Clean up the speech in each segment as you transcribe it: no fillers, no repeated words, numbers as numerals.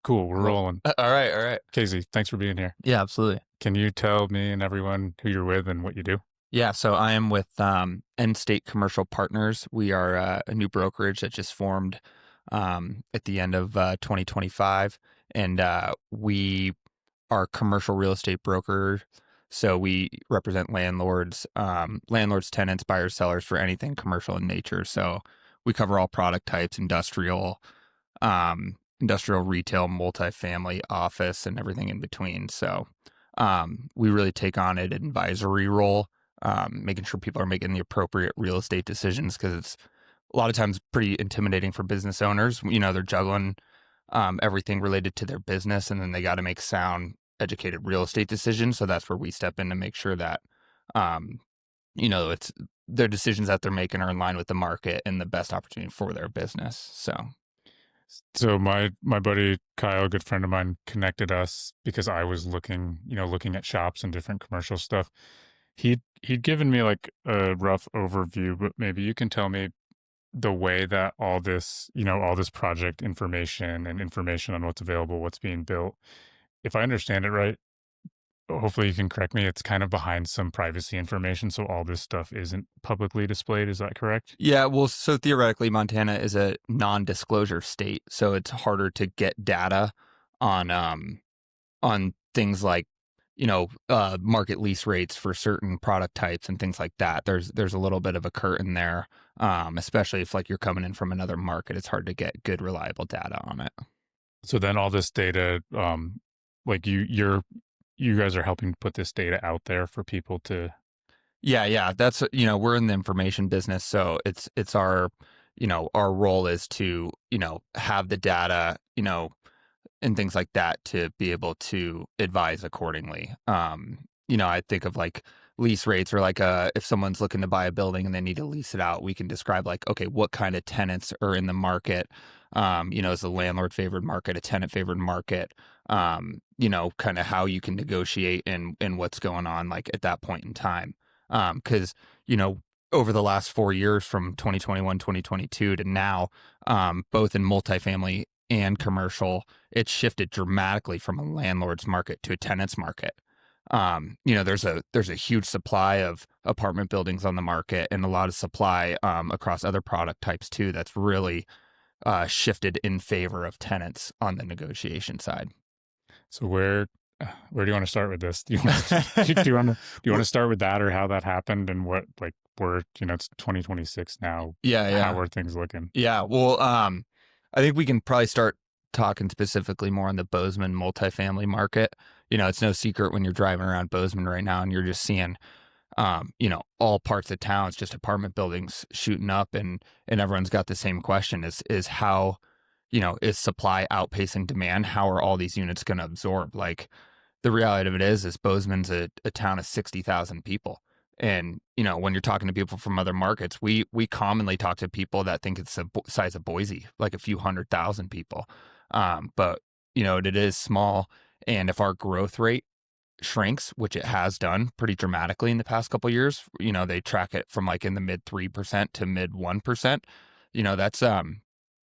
Cool, we're Cool. rolling. All right. All right. Casey, thanks for being here. Yeah, absolutely. Can you tell me and everyone who you're with and what you do? Yeah. So I am with Endstate Commercial Partners. We are a new brokerage that just formed at the end of 2025. And we are commercial real estate broker. So we represent landlords, tenants, buyers, sellers for anything commercial in nature. So we cover all product types, industrial, retail, multifamily, office, and everything in between. So we really take on an advisory role, making sure people are making the appropriate real estate decisions because it's a lot of times pretty intimidating for business owners. They're juggling everything related to their business, and then they got to make sound, educated real estate decisions. So that's where we step in to make sure that um, it's their decisions that they're making are in line with the market and the best opportunity for their business. So So my buddy Kyle, a good friend of mine, connected us because I was looking at shops and different commercial stuff. He'd given me like a rough overview, but maybe you can tell me the way that all this project information and information on what's available, what's being built. If I understand it right, hopefully you can correct me, it's kind of behind some privacy information, so all this stuff isn't publicly displayed. Is that correct? yeah, well, so theoretically, Montana is a non-disclosure state, so it's harder to get data on things like market lease rates for certain product types and things like that. There's a little bit of a curtain there, especially if like you're coming in from another market. It's hard to get good, reliable data on it. So then all this data, like you guys are helping put this data out there for people to. Yeah. That's we're in the information business, so it's our role is to have the data and things like that to be able to advise accordingly. I think of like lease rates or like if someone's looking to buy a building and they need to lease it out, we can describe like, okay, what kind of tenants are in the market? Is a landlord favored market, a tenant favored market? Kind of how you can negotiate and what's going on like at that point in time. Because over the last 4 years from 2021, 2022 to now, both in multifamily and commercial, it's shifted dramatically from a landlord's market to a tenant's market. There's a huge supply of apartment buildings on the market and a lot of supply across other product types too. That's really shifted in favor of tenants on the negotiation side. So where do you want to start with this? Do you want to, do you want to start with that or how that happened and what like it's 2026 now. Yeah, How yeah, are things looking? yeah. Well, I think we can probably start talking specifically more on the Bozeman multifamily market. It's no secret when you're driving around Bozeman right now and you're just seeing all parts of town, it's just apartment buildings shooting up, and everyone's got the same question: is how, is supply outpacing demand? How are all these units going to absorb? Like the reality of it is Bozeman's a town of 60,000 people. And, when you're talking to people from other markets, we commonly talk to people that think it's the size of Boise, like a few 100,000 people. But, it is small. And if our growth rate shrinks, which it has done pretty dramatically in the past couple of years, they track it from like in the mid 3% to mid 1%.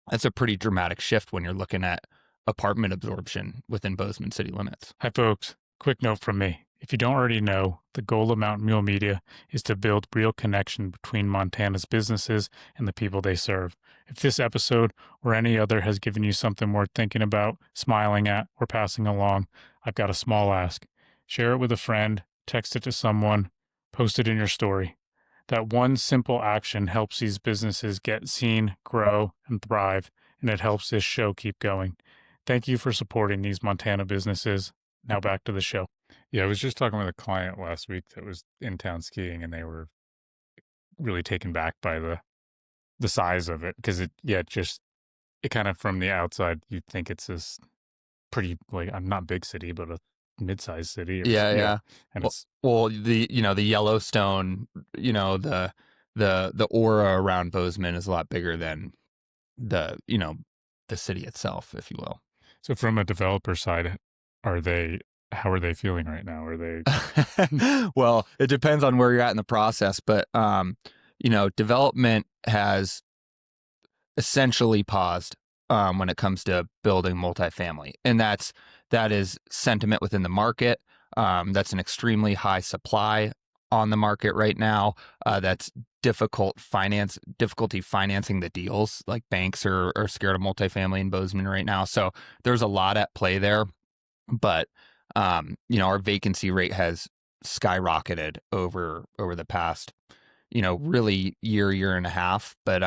That's a pretty dramatic shift when you're looking at apartment absorption within Bozeman city limits. Hi folks, quick note from me. If you don't already know, the goal of Mountain Mule Media is to build real connection between Montana's businesses and the people they serve. If this episode or any other has given you something worth thinking about, smiling at, or passing along, I've got a small ask. Share it with a friend, text it to someone, post it in your story. That one simple action helps these businesses get seen, grow, and thrive, and it helps this show keep going. Thank you for supporting these Montana businesses. Now back to the show. Yeah, I was just talking with a client last week that was in town skiing, and they were really taken back by the size of it because it kind of from the outside you'd think it's this pretty like I'm not big city but a mid-sized city or Yeah, yeah, yeah. and Well, it's well, the Yellowstone, the aura around Bozeman is a lot bigger than the the city itself, if you will. so from a developer side, are they how are they feeling right now? Are they Well, it depends on where you're at in the process, but development has essentially paused when it comes to building multifamily, and that is sentiment within the market. That's an extremely high supply on the market right now. That's difficulty financing the deals. Like banks are scared of multifamily in Bozeman right now. So there's a lot at play there. But our vacancy rate has skyrocketed over the past, really year and a half. But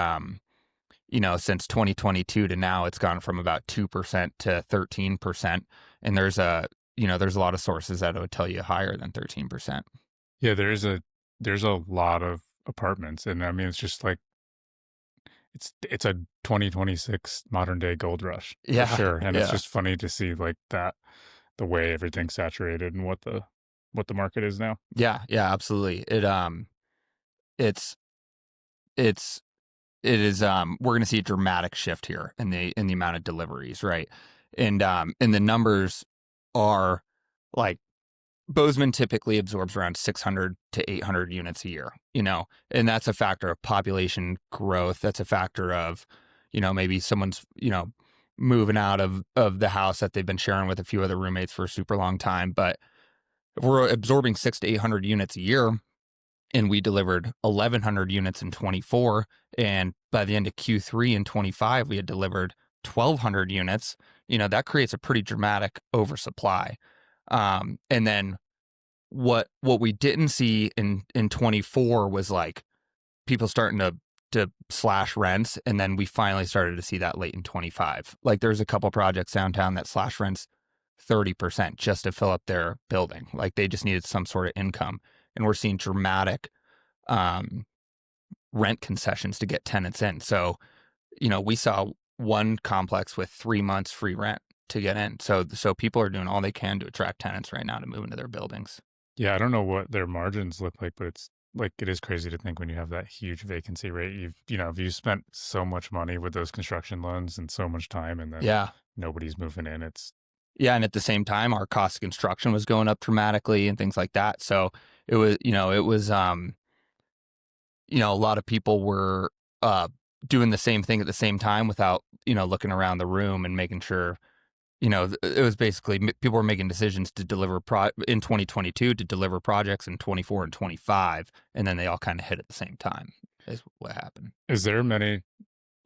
since 2022 to now, it's gone from about 2% to 13%. And there's a lot of sources that would tell you higher than 13%. Yeah, there's a lot of apartments, and I mean it's just like it's a 2026 modern day gold rush for Yeah, sure, and it's yeah, just funny to see like that the way everything's saturated and what the market is now. yeah, absolutely. It's it's it is we're going to see a dramatic shift here in the amount of deliveries, right? And the numbers are like Bozeman typically absorbs around 600 to 800 units a year, and that's a factor of population growth. That's a factor of, maybe someone's, moving out of the house that they've been sharing with a few other roommates for a super long time. But if we're absorbing 600 to 800 units a year, and we delivered 1,100 units in 24, and by the end of Q3 in 25, we had delivered 1,200 units, that creates a pretty dramatic oversupply. And then what we didn't see in 24 was like people starting to slash rents, and then we finally started to see that late in 25. Like there's a couple projects downtown that slash rents 30% just to fill up their building. Like they just needed some sort of income, and we're seeing dramatic um, rent concessions to get tenants in. So we saw one complex with 3 months free rent to get in. So people are doing all they can to attract tenants right now to move into their buildings. Yeah, I don't know what their margins look like, but it's like it is crazy to think when you have that huge vacancy rate, if you spent so much money with those construction loans and so much time, and then Yeah. nobody's moving in. It's Yeah, and at the same time, our cost of construction was going up dramatically and things like that. So it was a lot of people were uh, doing the same thing at the same time without, looking around the room and making sure, it was basically people were making decisions to deliver in 2022 to deliver projects in 24 and 25, and then they all kind of hit at the same time. Is what happened. is there many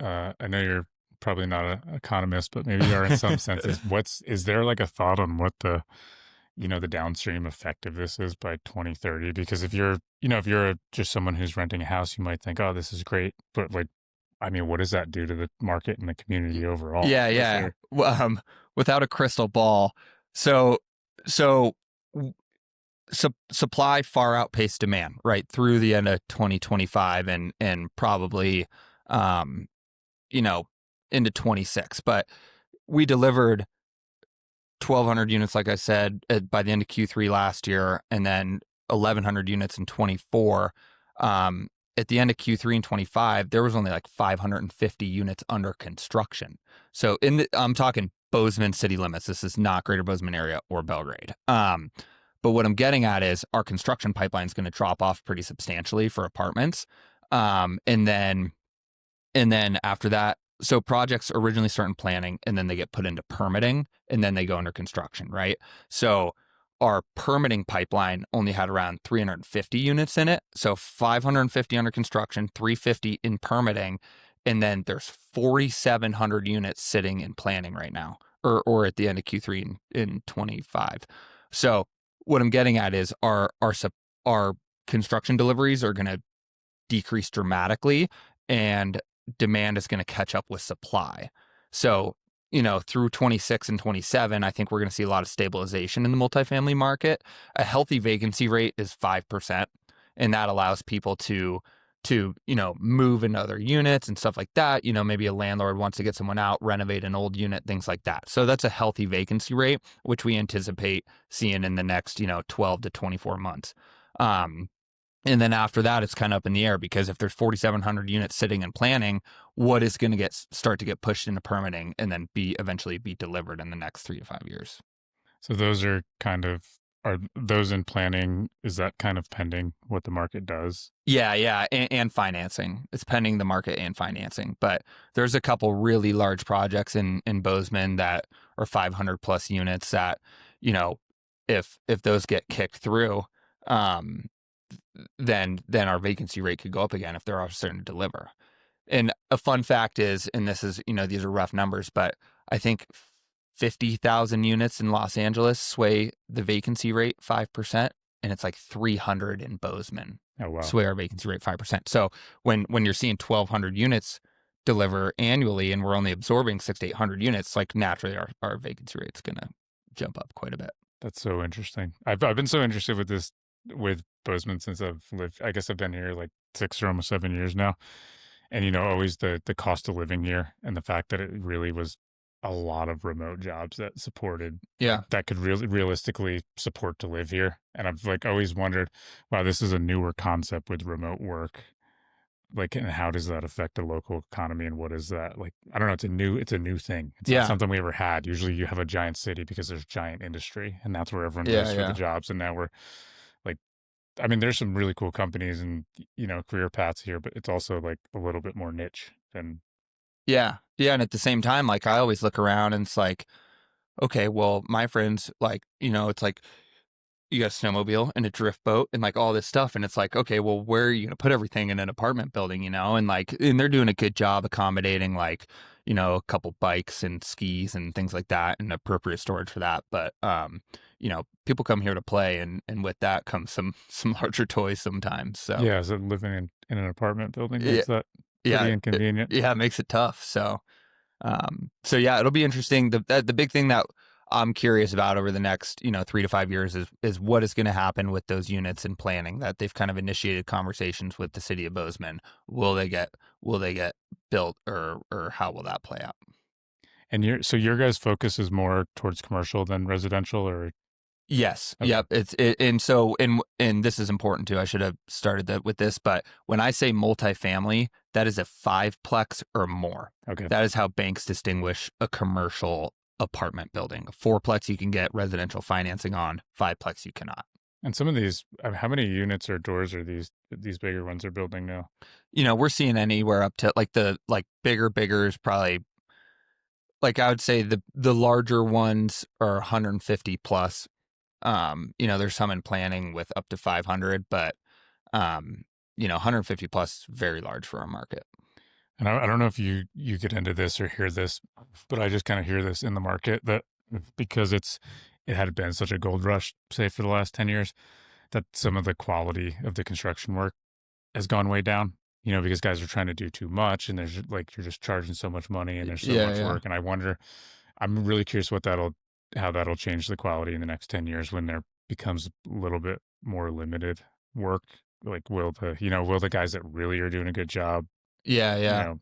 I know you're probably not an economist, but maybe you are in some senses. Is there like a thought on what the downstream effect of this is by 2030? Because if you're just someone who's renting a house, you might think, oh, this is great. But like, I mean, what does that do to the market and the community overall? Yeah, Is yeah. there, Well, without a crystal ball, so so supply far outpaced demand right through the end of 2025 and probably um, you know into 26. But we delivered 1,200 units, like I said, by the end of Q3 last year, and then 1,100 units in 24. At the end of Q3 in 25, there was only like 550 units under construction. So I'm talking Bozeman city limits. This is not Greater Bozeman area or Belgrade. But what I'm getting at is our construction pipeline is going to drop off pretty substantially for apartments. And then after that, so projects originally start in planning and then they get put into permitting and then they go under construction, right? So our permitting pipeline only had around 350 units in it. So 550 under construction, 350 in permitting, and then there's 4,700 units sitting in planning right now, or at the end of Q3 in 25. So what I'm getting at is our construction deliveries are going to decrease dramatically, and demand is going to catch up with supply. So, through 26 and 27, I think we're going to see a lot of stabilization in the multifamily market. A healthy vacancy rate is 5%, and that allows people to move into other units and stuff like that. Maybe a landlord wants to get someone out, renovate an old unit, things like that. So that's a healthy vacancy rate, which we anticipate seeing in the next, 12 to 24 months. And then after that, it's kind of up in the air because if there's 4,700 units sitting in planning, what is going to start to get pushed into permitting and then eventually be delivered in the next 3 to 5 years? so those are kind of Are those in planning? Is that kind of pending what the market does? Yeah, and financing. It's pending the market and financing. But there's a couple really large projects in Bozeman that are 500 plus units that, you know, if those get kicked through, um, then our vacancy rate could go up again if they're starting to deliver. And a fun fact is, and this is, these are rough numbers, but I think 50,000 units in Los Angeles sway the vacancy rate 5%, and it's like 300 in Bozeman Oh wow. sway our vacancy rate 5%. So when you're seeing 1,200 units deliver annually, and we're only absorbing 600 to 800 units, like naturally our vacancy rate's gonna jump up quite a bit. That's so interesting. I've been so interested with this with Bozeman since I've lived. I guess I've been here like 6 or almost 7 years now, and always the cost of living here and the fact that it really was a lot of remote jobs that supported like Yeah, that could really realistically support to live here. And I've like always wondered, wow, this is a newer concept with remote work. Like, and how does that affect the local economy? And what is that like? I don't know. It's a new thing. It's not yeah, something we ever had. Usually, you have a giant city because there's giant industry, and that's where everyone yeah, goes for the yeah. jobs. And now we're like, I mean, there's some really cool companies and career paths here, but it's also like a little bit more niche than. Yeah. Yeah. And at the same time, like I always look around and it's like, okay, well, my friends, like, it's like you got a snowmobile and a drift boat and like all this stuff. And it's like, okay, well, where are you going to put everything in an apartment building, And like, and they're doing a good job accommodating like, a couple bikes and skis and things like that and appropriate storage for that. But, people come here to play and with that comes some larger toys sometimes. So Yeah, so living in an apartment building yeah, makes that pretty yeah, inconvenient. yeah, it makes it tough. So yeah, it'll be interesting. The big thing that I'm curious about over the next 3 to 5 years is what is going to happen with those units in planning that they've kind of initiated conversations with the city of Bozeman. Will they get built or how will that play out? And your guys' focus is more towards commercial than residential, or Yes. okay, Yep. And this is important too. I should have started with this, but when I say multifamily, that is a fiveplex or more. okay. That is how banks distinguish a commercial apartment building. A fourplex you can get residential financing on. Fiveplex you cannot. And some of these, how many units or doors are these bigger ones are building now? We're seeing anywhere up to like the bigger is probably like I would say the larger ones are 150 plus. There's some in planning with up to 500, but 150 plus very large for our market. And I don't know if you get into this or hear this, but I just kind of hear this in the market that because it had been such a gold rush, say for the last 10 years, that some of the quality of the construction work has gone way down. Because guys are trying to do too much, and there's like you're just charging so much money, and there's so Yeah, much yeah. work. And I wonder, I'm really curious how that'll change the quality in the next 10 years when there becomes a little bit more limited work. Like, will the guys that really are doing a good job, Yeah, you yeah. know,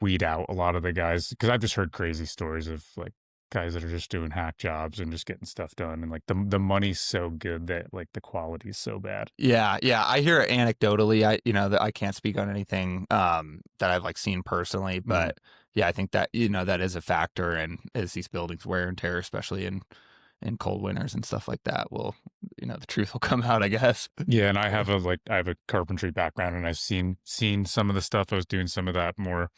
weed out a lot of the guys? Because I've just heard crazy stories of like guys that are just doing hack jobs and just getting stuff done, and like the money's so good that like the quality's so bad. Yeah, yeah. I hear it anecdotally. That I can't speak on anything that I've like seen personally, Mhm. but yeah, I think that that is a factor and as these buildings wear and tear, especially in cold winters and stuff like that, the truth will come out, I guess. Yeah, and I have a carpentry background, and I've seen some of the stuff. I was doing some of that more,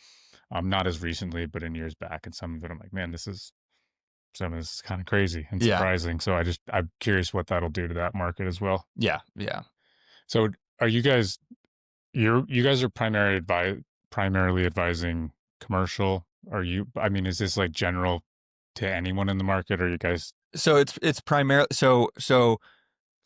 not as recently, but in years back, and some of it I'm like, man, some of this is kind of crazy and Yeah. surprising. So I'm curious what that'll do to that market as well. Yeah, yeah. So are you guys are primarily advising commercial? I mean, is this like general to anyone in the market? Or you guys? So it's primarily so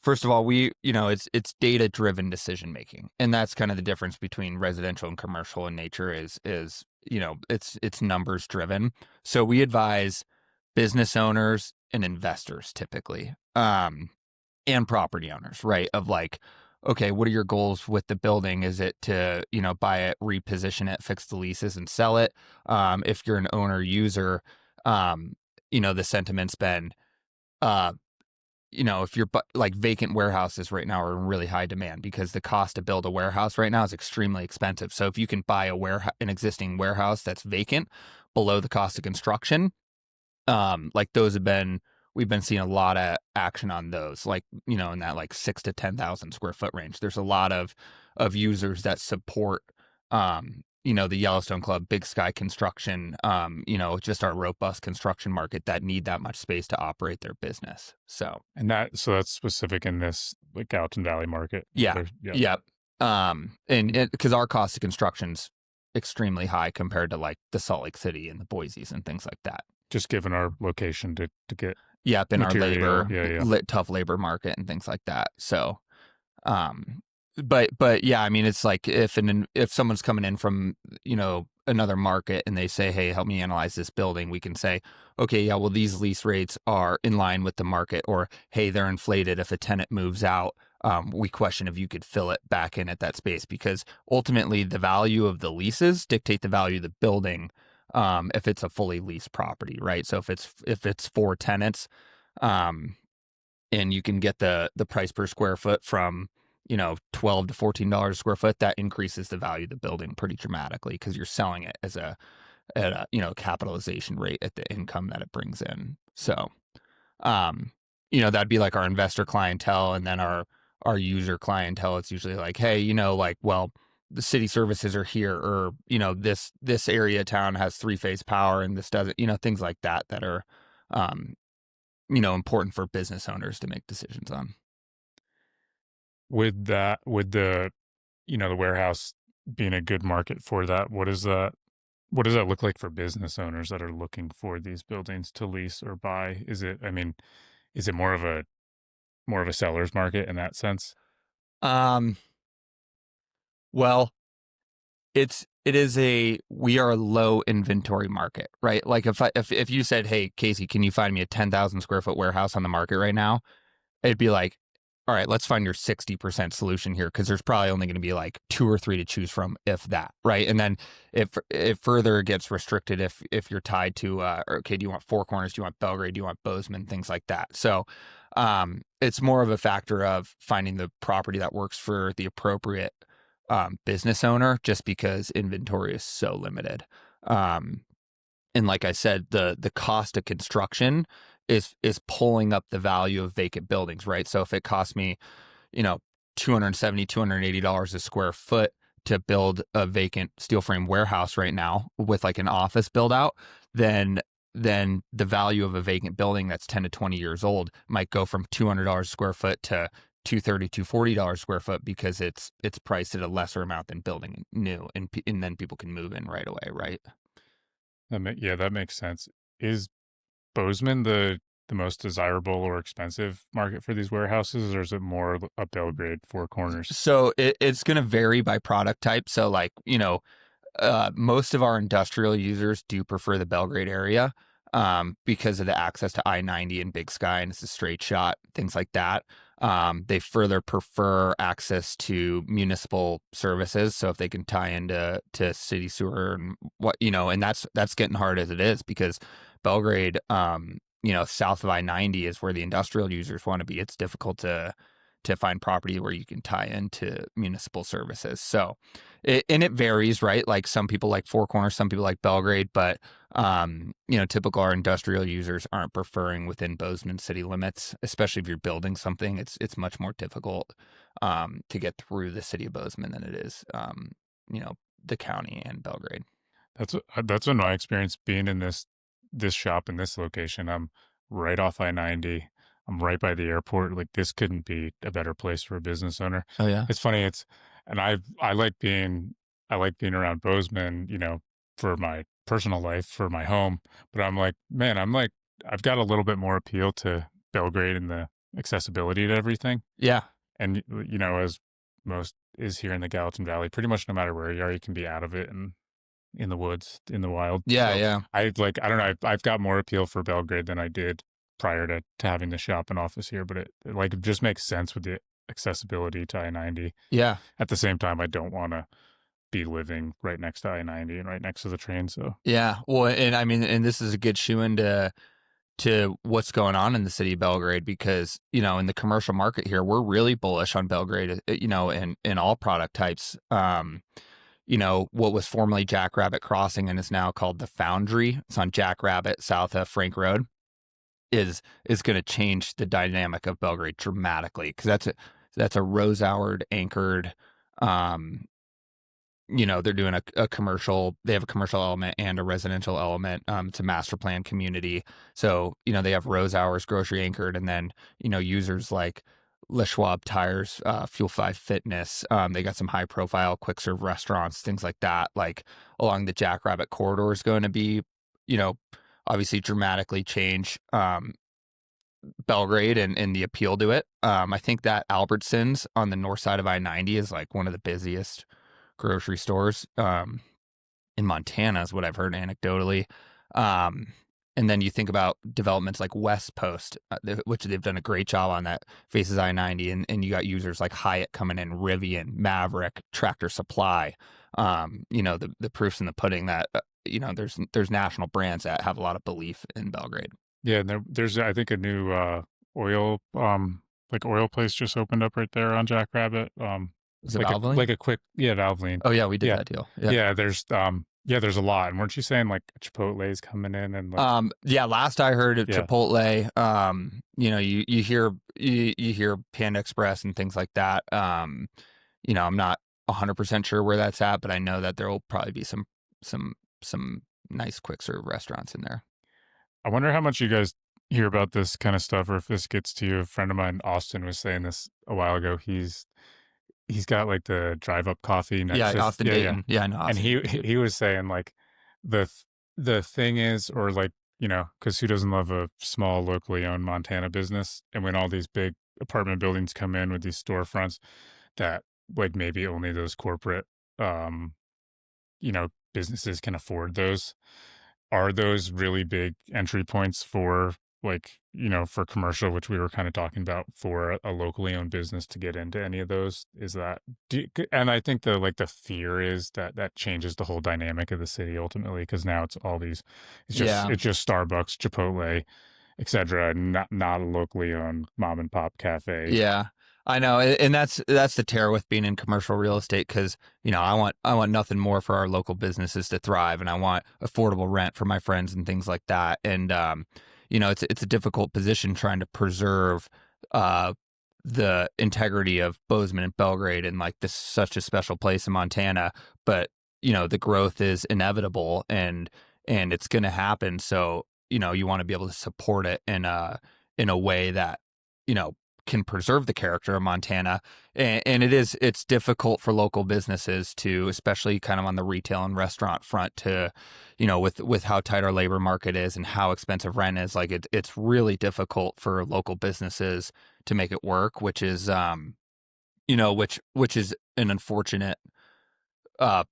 first of all, it's data driven decision making, and that's kind of the difference between residential and commercial in nature is it's numbers driven. So we advise business owners and investors typically, and property owners, right? Of like, okay, what are your goals with the building? Is it to buy it, reposition it, fix the leases, and sell it? If you're an owner user, the sentiment's been uh if you're like vacant warehouses right now are in really high demand because the cost to build a warehouse right now is extremely expensive. So if you can buy an existing warehouse that's vacant below the cost of construction, like those have been we've been seeing a lot of action on those, like, in that like 6 to 10,000 square foot range. There's a lot of users that support, the Yellowstone Club, Big Sky Construction, just our robust construction market that need that much space to operate their business. So, And that's specific in this like Gallatin Valley market. yeah, Yeah. yep. And because our cost of construction's extremely high compared to like the Salt Lake City and the Boise's and things like that. Just given our location to get Yep, in our material. labor, Yeah. tough labor market and things like that. So, um, but yeah, I mean, it's like if someone's coming in from, another market and they say, hey, help me analyze this building, we can say, okay, yeah, well, these lease rates are in line with the market, or hey, they're inflated. If a tenant moves out, we question if you could fill it back in at that space, because ultimately the value of the leases dictate the value of the building. If it's a fully leased property, right? So if it's for tenants, and you can get the price per square foot from, $12 to $14 a square foot, that increases the value of the building pretty dramatically, because you're selling it at a capitalization rate at the income that it brings in. So, that'd be like our investor clientele, and then our user clientele. It's usually like, hey, like, well, the city services are here, or this area of town has 3-phase power and this doesn't, things like that are important for business owners to make decisions on. With the the warehouse being a good market for that, what does that look like for business owners that are looking for these buildings to lease or buy? Is it more of a seller's market in that sense? Um, well, we are a low inventory market, right? Like if you said, hey, Casey, can you find me a 10,000 square foot warehouse on the market right now? It'd be like, all right, let's find your 60% solution here, because there's probably only going to be like 2 or 3 to choose from, if that, right? And then if further gets restricted, if you're tied to, okay, do you want Four Corners? Do you want Belgrade? Do you want Bozeman? Things like that. So, it's more of a factor of finding the property that works for the appropriate business owner, just because inventory is so limited. And like I said, the cost of construction is pulling up the value of vacant buildings, right? So if it costs me, $270, $280 a square foot to build a vacant steel frame warehouse right now with like an office build out, then the value of a vacant building that's 10 to 20 years old might go from $200 a square foot to $230, $240 a square foot, because it's priced at a lesser amount than building new, and then people can move in right away, right? That makes sense. Is Bozeman the most desirable or expensive market for these warehouses, or is it more a Belgrade, Four Corners? So it's going to vary by product type. So like, most of our industrial users do prefer the Belgrade area, because of the access to I-90 and Big Sky, and it's a straight shot, things like that. They further prefer access to municipal services. So if they can tie into city sewer and and that's getting hard as it is, because Belgrade, south of I-90 is where the industrial users want to be. It's difficult to find property where you can tie into municipal services. So, it varies, right? Like some people like Four Corners, some people like Belgrade, but typical our industrial users aren't preferring within Bozeman city limits, especially if you're building something. It's much more difficult to get through the city of Bozeman than it is, the county and Belgrade. That's been my experience being in this shop in this location. I'm right off I-90. I'm right by the airport. Like, this couldn't be a better place for a business owner. Oh yeah. It's funny. And I like being around Bozeman, for my personal life, for my home. But I'm like, man, I've got a little bit more appeal to Belgrade and the accessibility to everything. Yeah. And, as most is here in the Gallatin Valley, pretty much no matter where you are, you can be out of it and in the woods, in the wild. Yeah. So Yeah. I don't know. I've got more appeal for Belgrade than I did prior to having the shop and office here, but it just makes sense with the accessibility to I-90. Yeah. At the same time, I don't want to be living right next to I-90 and right next to the train. So Yeah. Well, and I mean, and this is a good shoe into what's going on in the city of Belgrade, because, in the commercial market here, we're really bullish on Belgrade, in all product types. What was formerly Jackrabbit Crossing and is now called the Foundry. It's on Jackrabbit south of Frank Road. is going to change the dynamic of Belgrade dramatically, because that's a Rose Howard anchored, um, they're doing a commercial. They have a commercial element and a residential element. It's a master plan community, so they have Rose Hours grocery anchored, and then users like Le Schwab Tires, Fuel 5 Fitness. They got some high profile quick serve restaurants, things like that. Like along the Jackrabbit corridor is going to be, you know, obviously dramatically change Belgrade and the appeal to it. I think that Albertsons on the north side of I-90 is like one of the busiest grocery stores in Montana, is what I've heard anecdotally. Um, and then you think about developments like West Post, which they've done a great job on, that faces I-90, and you got users like Hyatt coming in, Rivian, Maverick, Tractor Supply. The proof's in the pudding that there's national brands that have a lot of belief in Belgrade. Yeah, and there's I think a new oil like oil place just opened up right there on Jackrabbit. Is it Like Valvoline? a quick, yeah, Valvoline. Oh yeah, we did Yeah. that deal. Yeah. There's a lot. And weren't you saying like Chipotle's coming in and like Yeah, last I heard of yeah. Chipotle, you hear Panda Express and things like that. I'm not 100% sure where that's at, but I know that there will probably be some nice quick serve restaurants in there. I wonder how much you guys hear about this kind of stuff, or if this gets to you. A friend of mine, Austin, was saying this a while ago. He's got like the drive up coffee Yeah, next to Austin Dayton. Yeah, I know and Austin Dayton. he was saying like the thing is, or like, because who doesn't love a small locally owned Montana business? And when all these big apartment buildings come in with these storefronts, that like maybe only those corporate um businesses can afford those. Are those really big entry points for like, for commercial, which we were kind of talking about, for a locally owned business to get into any of those? Is that, and I think the fear is that that changes the whole dynamic of the city ultimately, because now it's all these, Yeah. it's just Starbucks, Chipotle, etc., not a locally owned mom and pop cafe. Yeah, I know, and that's the terror with being in commercial real estate, because I want nothing more for our local businesses to thrive, and I want affordable rent for my friends and things like that. And it's a difficult position trying to preserve uh, the integrity of Bozeman and Belgrade, and like this such a special place in Montana. But the growth is inevitable, and it's going to happen. So you want to be able to support it in a way that you know can preserve the character of Montana. And it's difficult for local businesses to, especially kind of on the retail and restaurant front, to, with how tight our labor market is and how expensive rent is, like it's really difficult for local businesses to make it work, which is, which is an unfortunate, uh,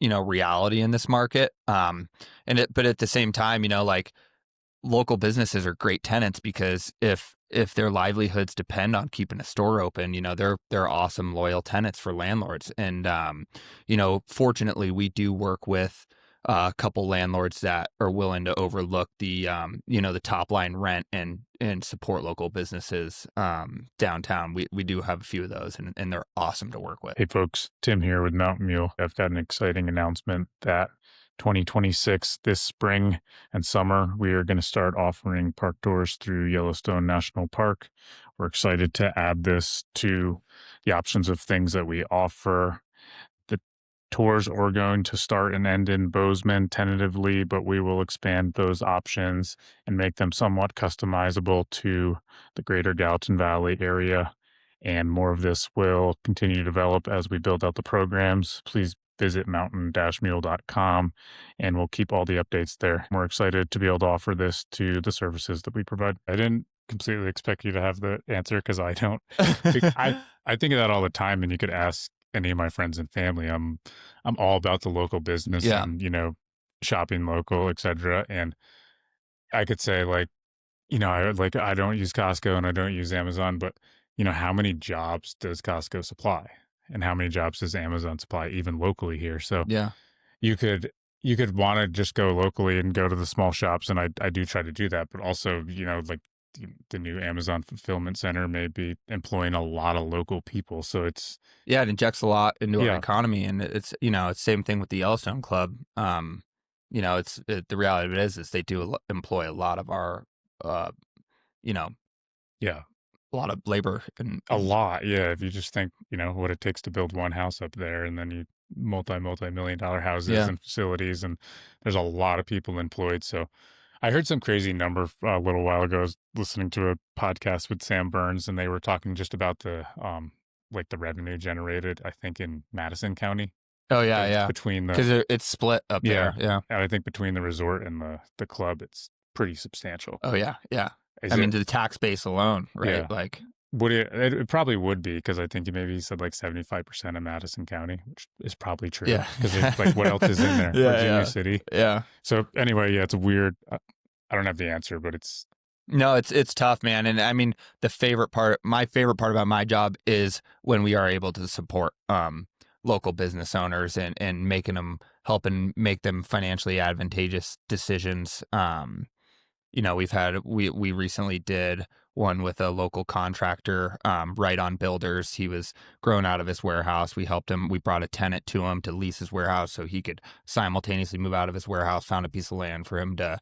reality in this market. But at the same time, like, local businesses are great tenants, because if their livelihoods depend on keeping a store open, they're awesome, loyal tenants for landlords. And fortunately, we do work with a couple landlords that are willing to overlook the top line rent and support local businesses downtown. We do have a few of those, and they're awesome to work with. Hey folks, Tim here with Mountain Mule. I've got an exciting announcement that 2026, this spring and summer, we are going to start offering park tours through Yellowstone National Park. We're excited to add this to the options of things that we offer. The tours are going to start and end in Bozeman tentatively, but we will expand those options and make them somewhat customizable to the greater Gallatin Valley area. And more of this will continue to develop as we build out the programs. Please visit mountain-mule.com and we'll keep all the updates there. We're excited to be able to offer this to the services that we provide. I didn't completely expect you to have the answer, because I don't. I think of that all the time, and you could ask any of my friends and family. I'm all about the local business Yeah. and shopping local, etc. And I could say like, I don't use Costco and I don't use Amazon, but how many jobs does Costco supply? And how many jobs does Amazon supply even locally here? So Yeah. you could want to just go locally and go to the small shops, and I do try to do that, but also, like the new Amazon fulfillment center may be employing a lot of local people. So it's Yeah, it injects a lot into our yeah, economy, and it's same thing with the Yellowstone Club. The reality of it is they do employ a lot of our Yeah. a lot of labor A and lot. Yeah. If you just think, what it takes to build one house up there, and then you multi-million dollar houses yeah. and facilities, and there's a lot of people employed. So I heard some crazy number a little while ago. I was listening to a podcast with Sam Burns, and they were talking just about like the revenue generated, I think, in Madison County, Oh yeah, yeah. between the, Because it's split up yeah. there. Yeah. And I think between the resort and the club, it's pretty substantial. Oh yeah, yeah. Is I mean, it? the tax base alone, right? Yeah. Like, Would it probably would be, because I think you maybe said like 75% of Madison County, which is probably true, yeah, because like what else is in there? yeah, Virginia yeah, City. yeah. So anyway, yeah, it's weird. I don't have the answer, but it's No, it's tough, man. And I mean, my favorite part about my job is when we are able to support local business owners and helping make them financially advantageous decisions. We recently did one with a local contractor, right on builders. He was grown out of his warehouse. We helped him. We brought a tenant to him to lease his warehouse so he could simultaneously move out of his warehouse, found a piece of land for him to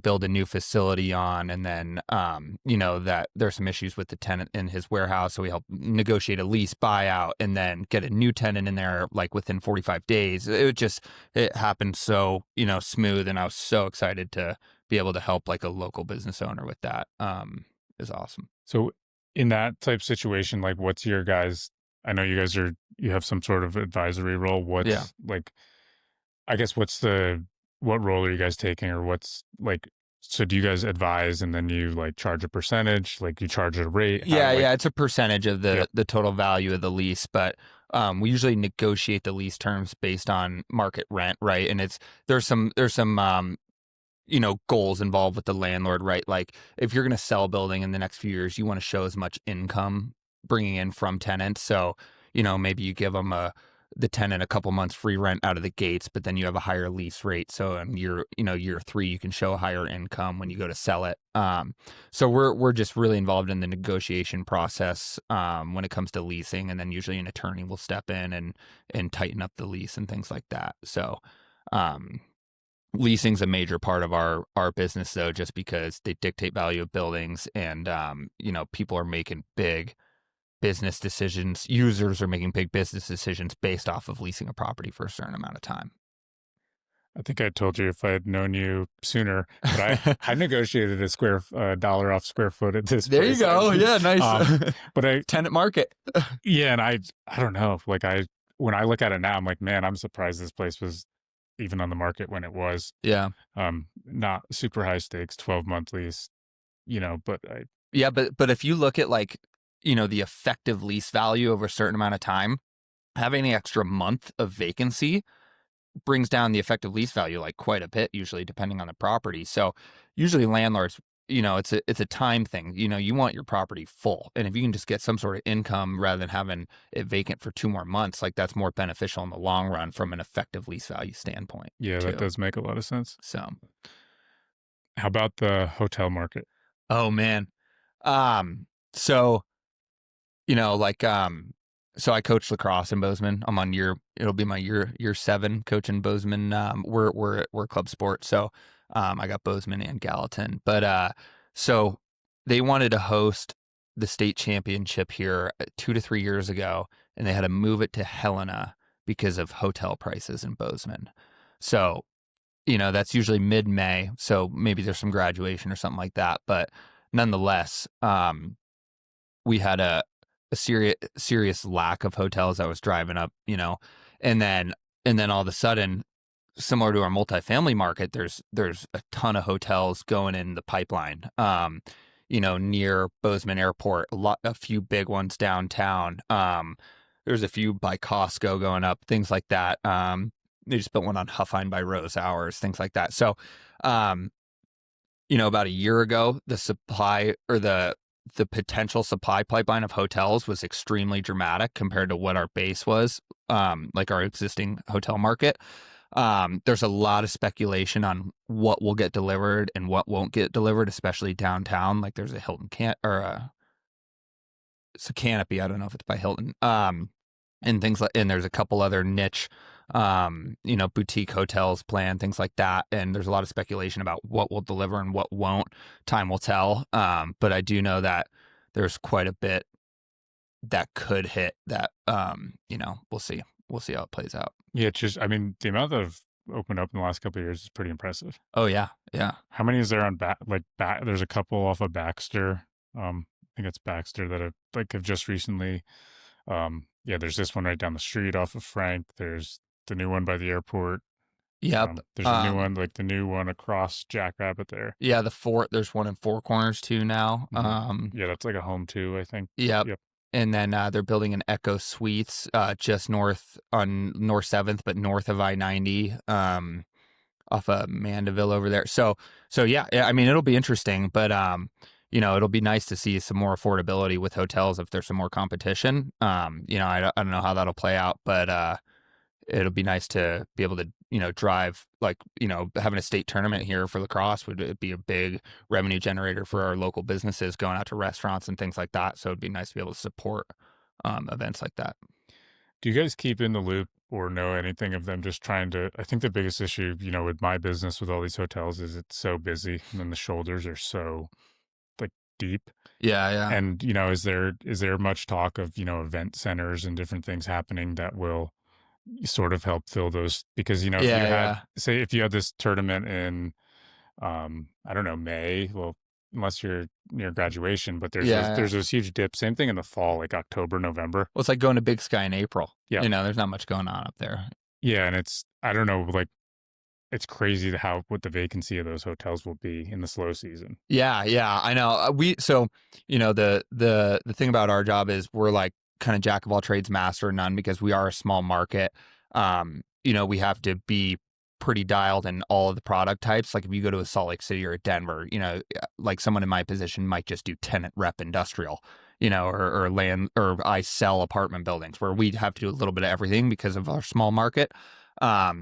build a new facility on. And then, that there's some issues with the tenant in his warehouse. So we helped negotiate a lease buyout and then get a new tenant in there, like within 45 days. It happened so, smooth. And I was so excited to be able to help like a local business owner with that. Is awesome. so in that type situation, like what's your guys? I know you have some sort of advisory role. Yeah. What's like? I guess what role are you guys taking, or what's like? So do you guys advise and then you like charge a percentage, like you charge a rate? How Yeah, like? yeah, it's a percentage of Yep. the total value of the lease, but we usually negotiate the lease terms based on market rent, right? And there's some goals involved with the landlord, right? Like if you're going to sell a building in the next few years, you want to show as much income bringing in from tenants. So, maybe you give them the tenant a couple months free rent out of the gates, but then you have a higher lease rate. So in year 3, you can show a higher income when you go to sell it. So we're just really involved in the negotiation process when it comes to leasing, and then usually an attorney will step in and tighten up the lease and things like that. So, leasing's a major part of our business, though, just because they dictate value of buildings, and people are making big business decisions. Users are making big business decisions based off of leasing a property for a certain amount of time. I think I told you if I had known you sooner, but I negotiated a dollar off square foot at this There you place. go. Yeah, nice. But Tenant market. yeah, and I don't know. Like when I look at it now, I'm like, man, I'm surprised this place was even on the market when it was. Yeah. Not super high stakes, 12-month lease, but Yeah, but if you look at like, the effective lease value over a certain amount of time, having an extra month of vacancy brings down the effective lease value like quite a bit, usually depending on the property. So usually landlords, it's a time thing. You want your property full, and if you can just get some sort of income rather than having it vacant for 2 more months, like that's more beneficial in the long run from an effective lease value standpoint. yeah, too. that does make a lot of sense. So, How about the hotel market? oh man, so so I coach lacrosse in Bozeman. It'll be my year 7 coaching Bozeman. We're club sport. So, I got Bozeman and Gallatin, but, so they wanted to host the state championship here 2 to 3 years ago, and they had to move it to Helena because of hotel prices in Bozeman. So, that's usually mid-May. So maybe there's some graduation or something like that, but nonetheless, we had a serious lack of hotels. I was driving up, and then all of a sudden, similar to our multifamily market, there's a ton of hotels going in the pipeline. Near Bozeman Airport, a few big ones downtown. There's a few by Costco going up, things like that. They just built one on Huffine by Rose Hours, things like that. So, about a year ago, the supply or the potential supply pipeline of hotels was extremely dramatic compared to what our base was, like our existing hotel market. There's a lot of speculation on what will get delivered and what won't get delivered, especially downtown. Like there's a Hilton it's a Canopy. I don't know if it's by Hilton. And there's a couple other niche boutique hotels plan, things like that. And there's a lot of speculation about what will deliver and what won't. Time will tell. But I do know that there's quite a bit that could hit that, we'll see. We'll see how it plays out. Yeah, it's just I mean, the amount that have opened up in the last couple of years is pretty impressive. Oh yeah. Yeah. How many is there on there's a couple off of Baxter. I think it's Baxter that have just recently yeah, there's this one right down the street off of Frank. There's the new one by the airport. Yep. There's a new one, like the new one across Jackrabbit there. Yeah, there's one in Four Corners too now. Yeah, that's like a home too, I think. Yep. Yep. And then they're building an Echo Suites just north on North 7th, but north of I-90, off of Mandeville over there. So yeah, I mean, it'll be interesting, but it'll be nice to see some more affordability with hotels if there's some more competition. I don't know how that'll play out, but it'll be nice to be able to, drive, like, having a state tournament here for lacrosse would be a big revenue generator for our local businesses going out to restaurants and things like that. So it'd be nice to be able to support events like that. Do you guys keep in the loop or know anything of them just trying to? I think the biggest issue, with my business with all these hotels is it's so busy and then the shoulders are so like deep. Yeah, yeah. And, is there much talk of, event centers and different things happening that will sort of help fill those? Because, if you Yeah, had, yeah. say, if you had this tournament in, I don't know, May, well, unless you're near graduation, but there's Yeah, yeah. there's those huge dips. Same thing in the fall, like October, November. Well, it's like going to Big Sky in April. Yeah. There's not much going on up there. Yeah. And I don't know, like, it's crazy what the vacancy of those hotels will be in the slow season. Yeah, yeah, I know. The thing about our job is we're like kind of jack of all trades, master of none, because we are a small market. We have to be pretty dialed in all of the product types. Like if you go to a Salt Lake City or a Denver, like someone in my position might just do tenant rep industrial, or land, or I sell apartment buildings, where we have to do a little bit of everything because of our small market. I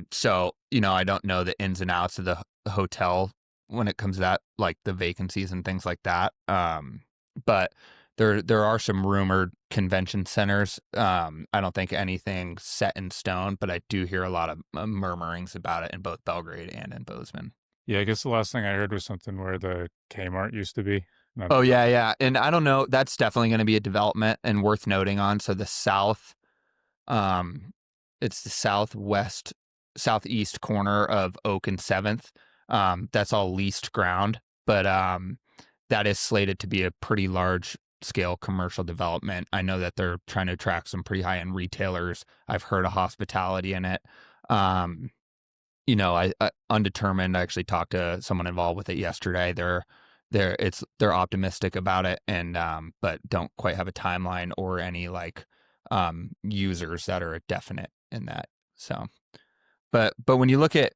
don't know the ins and outs of the hotel when it comes to that, like the vacancies and things like that. But there are some rumored convention centers. I don't think anything set in stone, but I do hear a lot of murmurings about it in both Belgrade and in Bozeman. Yeah. I guess the last thing I heard was something where the Kmart used to be. Not, Oh yeah, yeah. And I don't know, that's definitely going to be a development and worth noting on. So the south, um, it's the southeast corner of Oak and 7th. That's all leased ground, but that is slated to be a pretty large scale commercial development. I know that they're trying to attract some pretty high end retailers. I've heard of hospitality in it. I undetermined. I actually talked to someone involved with it yesterday. They're optimistic about it, and but don't quite have a timeline or any like users that are definite in that. So, but when you look at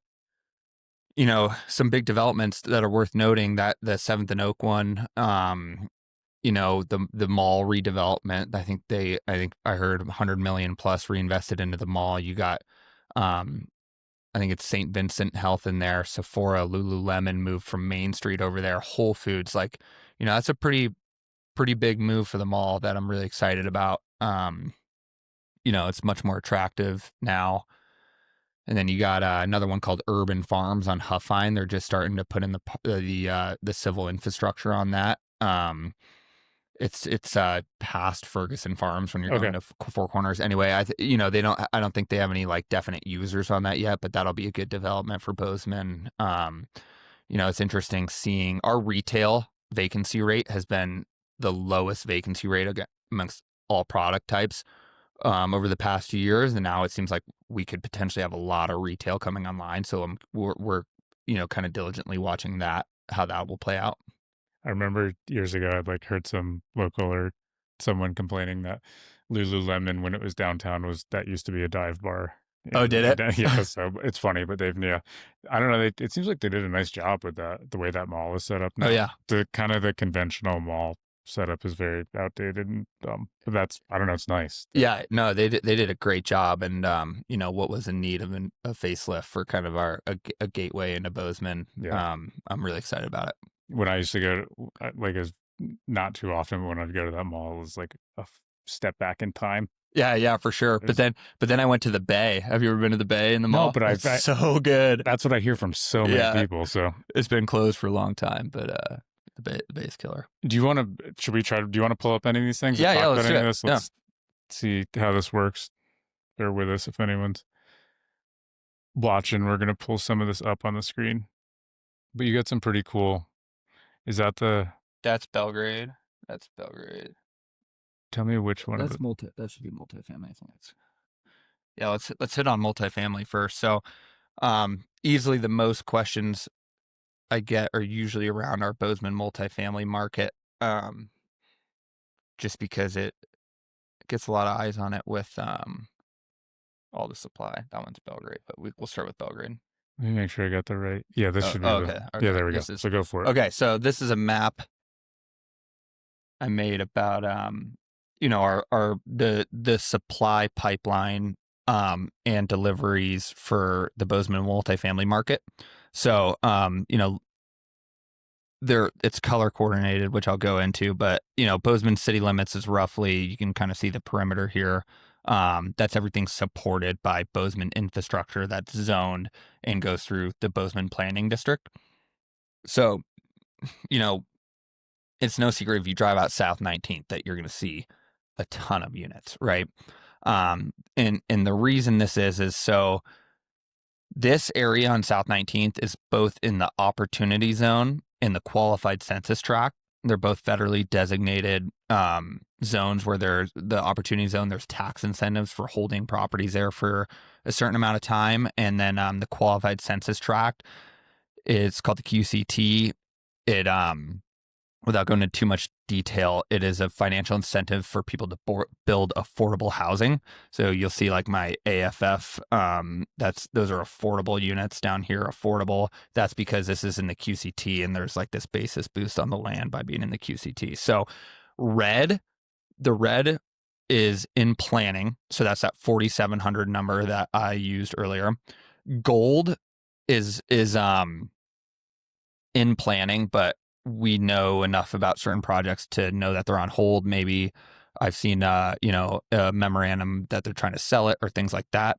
some big developments that are worth noting, that the 7th and Oak one, the mall redevelopment. I think I heard 100 million plus reinvested into the mall. You got, I think it's St. Vincent Health in there, Sephora, Lululemon moved from Main Street over there, Whole Foods. Like, that's a pretty big move for the mall that I'm really excited about. It's much more attractive now. And then you got another one called Urban Farms on Huffine. They're just starting to put in the civil infrastructure on that. It's past Ferguson Farms when you're okay. going to Four Corners. Anyway, I don't think they have any like definite users on that yet, but that'll be a good development for Bozeman. It's interesting seeing our retail vacancy rate has been the lowest vacancy rate amongst all product types over the past few years, and now it seems like we could potentially have a lot of retail coming online. So we're kind of diligently watching how that will play out. I remember years ago, I'd like heard some local or someone complaining that Lululemon, when it was downtown, that used to be a dive bar. Oh, did it? Yeah, so it's funny, but yeah, I don't know. It seems like they did a nice job with the way that mall is set up Oh now. yeah. The conventional mall setup is very outdated and but that's, I don't know, it's nice. Yeah, no, they did a great job, and what was in need of a facelift for kind of a gateway into Bozeman. Yeah. I'm really excited about it. When I used to go, like, as not too often, but when I'd go to that mall, it was like a step back in time. Yeah, for sure. But then I wwent to the Bay. Have you ever been to the Bay in the No, mall? but It's so good. that's what I hear from so many Yeah, people. So it's been closed for a long time, but the Bay's killer. do you want to, should we try, do you want to pull up any of these things or Yeah, talk about let's do any of it. this? Yeah, Let's see how this works. Bear with us if anyone's watching. We're going to pull some of this up on the screen. But you got some pretty cool. Is that the, that's Belgrade. That's Belgrade. tell me which one of it. That should be multifamily. I think it's. Yeah, let's hit on multifamily first. So, easily the most questions I get are usually around our Bozeman multifamily market, just because it gets a lot of eyes on it with all the supply. That one's Belgrade, but we'll start with Belgrade. Let me make sure I got the right. Yeah, this should be Okay. yeah, there we go. So go for it. Okay, so this is a map I made about the supply pipeline and deliveries for the Bozeman multifamily market. So there it's color coordinated, which I'll go into, but Bozeman city limits is roughly, you can kind of see the perimeter here. That's everything supported by Bozeman infrastructure that's zoned and goes through the Bozeman planning district. So, it's no secret if you drive out South 19th that you're going to see a ton of units, right? And the reason this is so this area on South 19th is both in the opportunity zone and the qualified census tract. They're both federally designated zones where there's the opportunity zone. There's tax incentives for holding properties there for a certain amount of time. And then the qualified census tract is called the QCT. It without going into too much detail, it is a financial incentive for people to build affordable housing. So you'll see like my AFF, those are affordable units down here, affordable. That's because this is in the QCT and there's like this basis boost on the land by being in the QCT. So the red is in planning. So that's that 4,700 number that I used earlier. Gold is in planning, but we know enough about certain projects to know that they're on hold. Maybe I've seen, a memorandum that they're trying to sell it or things like that.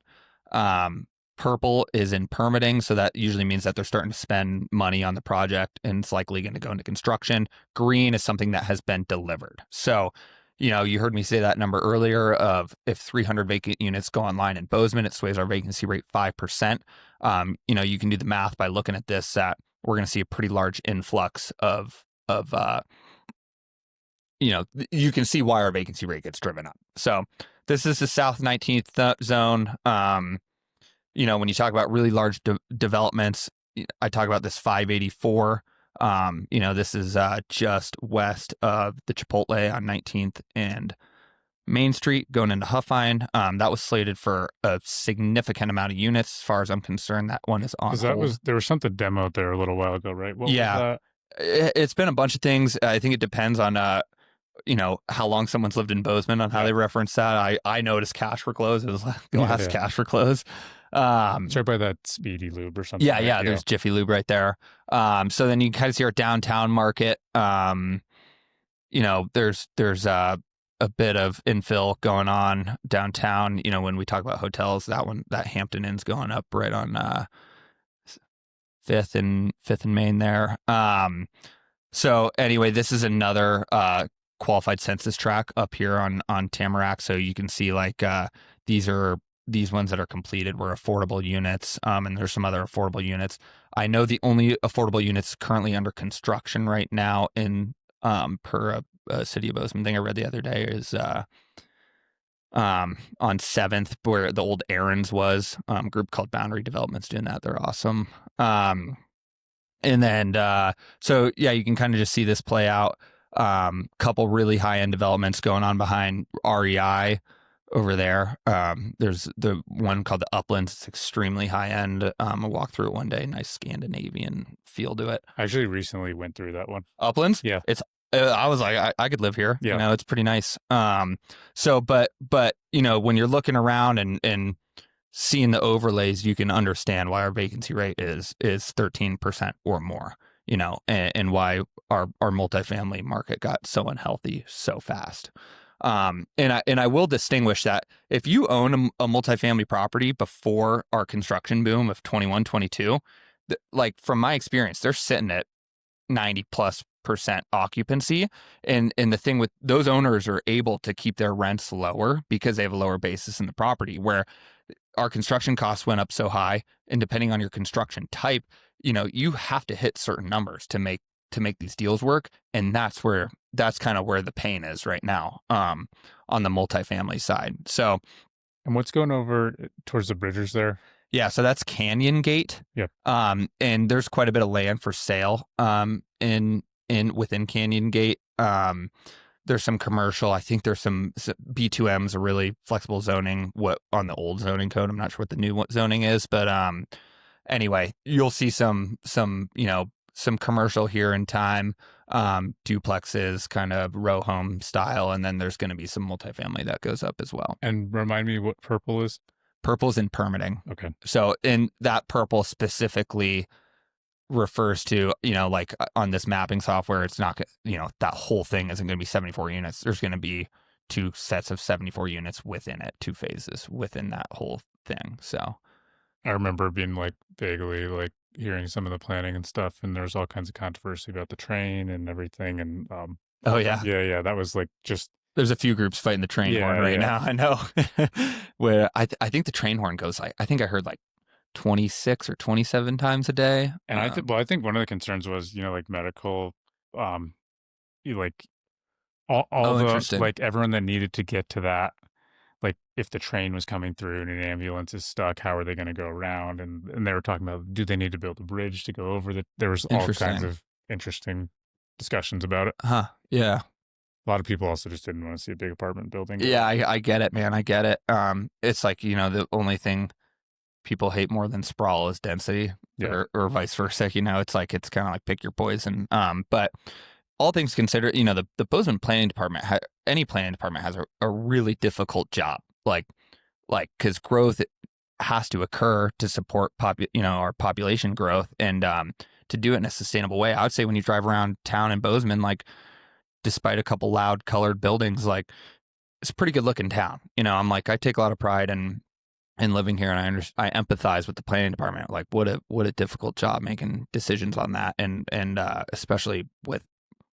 Purple is in permitting. So that usually means that they're starting to spend money on the project and it's likely going to go into construction. Green is something that has been delivered. So, you heard me say that number earlier of if 300 vacant units go online in Bozeman, it sways our vacancy rate 5%. You can do the math by looking at this, that we're going to see a pretty large influx of you can see why our vacancy rate gets driven up. So this is the South 19th zone. When you talk about really large developments, I talk about this 584. This is just west of the Chipotle on 19th and Main Street going into Huffine. That was slated for a significant amount of units. As far as I'm concerned, that one is on hold. There was something demoed there a little while ago, right? What was that? It's been a bunch of things. I think it depends on how long someone's lived in Bozeman on how they reference that. I noticed cash for close. It was like the last cash for close. It's right by that Speedy Lube or something. Yeah. There's Jiffy Lube right there. So then you kind of see our downtown market. There's a bit of infill going on downtown. When we talk about hotels, that Hampton Inn's going up right on Fifth and Main there. So anyway, this is another qualified census tract up here on Tamarack. So you can see like these ones that are completed were affordable units, and there's some other affordable units. I know the only affordable units currently under construction right now in per a City of Bozeman thing I read the other day is on 7th, where the old Aaron's was, group called Boundary Development's doing that. They're awesome. And then so yeah, you can kind of just see this play out. Couple really high end developments going on behind REI over there. There's the one called the Uplands. It's extremely high end. I walked through it one day. Nice Scandinavian feel to it. I actually recently went through that one. Uplands? Yeah. It's I was like, I could live here. Yeah. It's pretty nice. So, but when you're looking around and seeing the overlays, you can understand why our vacancy rate is 13% or more, and why our multifamily market got so unhealthy so fast. And I will distinguish that if you own a multifamily property before our construction boom of 21, 22, like from my experience, they're sitting at 90+% occupancy. And the thing with those owners are able to keep their rents lower because they have a lower basis in the property, where our construction costs went up so high, and depending on your construction type, you have to hit certain numbers to make these deals work. And that's kind of where the pain is right now, on the multifamily side. So And what's going over towards the bridges there? yeah, so that's Canyon Gate. Yep. And there's quite a bit of land for sale in within Canyon Gate. There's some commercial. I think there's some B2M's a really flexible zoning what on the old zoning code. I'm not sure what the new zoning is, but anyway, you'll see some some commercial here in time, duplexes, kind of row home style, and then there's going to be some multifamily that goes up as well. And remind me what purple is? Purple's in permitting. Okay. So in that purple specifically refers to, like on this mapping software, it's not, that whole thing isn't going to be 74 units. There's going to be two sets of 74 units within it, two phases within that whole thing. So I remember being like vaguely like hearing some of the planning and stuff, and there's all kinds of controversy about the train and everything. And oh yeah, yeah, that was like just there's a few groups fighting the train horn right now. I know. Where I think the train horn goes I think I heard like 26 or 27 times a day. And I think one of the concerns was, like medical, like all the interesting. like everyone that needed to get to that, like if the train was coming through and an ambulance is stuck, how are they going to go around? And they were talking about, do they need to build a bridge to go over there was all kinds of interesting discussions about it. Huh. Yeah. A lot of people also just didn't want to see a big apartment building. Yeah, I get it, man. I get it. It's like, the only thing people hate more than sprawl is density, or vice versa. It's like, it's kind of like pick your poison. But all things considered, the Bozeman planning department, any planning department has a really difficult job. Like, cause growth has to occur to support our population growth, and, to do it in a sustainable way. I would say when you drive around town in Bozeman, like, despite a couple loud colored buildings, like, it's a pretty good looking town. I'm like, I take a lot of pride in living here, and I empathize with the planning department. Like, what a difficult job making decisions on that, and especially with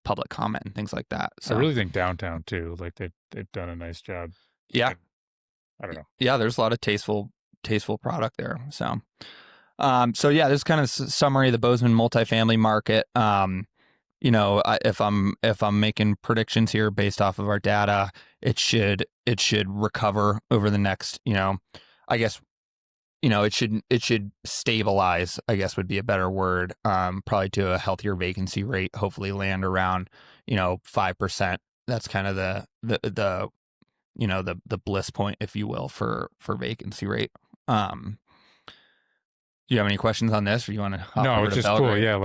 public comment and things like that. So I really think downtown too, like they've done a nice job. Yeah. I don't know. Yeah, there's a lot of tasteful product there. So so yeah, this is kind of summary of the Bozeman multifamily market. If I'm making predictions here based off of our data, it should recover over the next, I guess, it should stabilize, I guess would be a better word, probably to a healthier vacancy rate, hopefully land around, 5%. That's kind of the bliss point, if you will, for vacancy rate. Do you have any questions on this, or you want to hop over it's to just Belgrade? cool.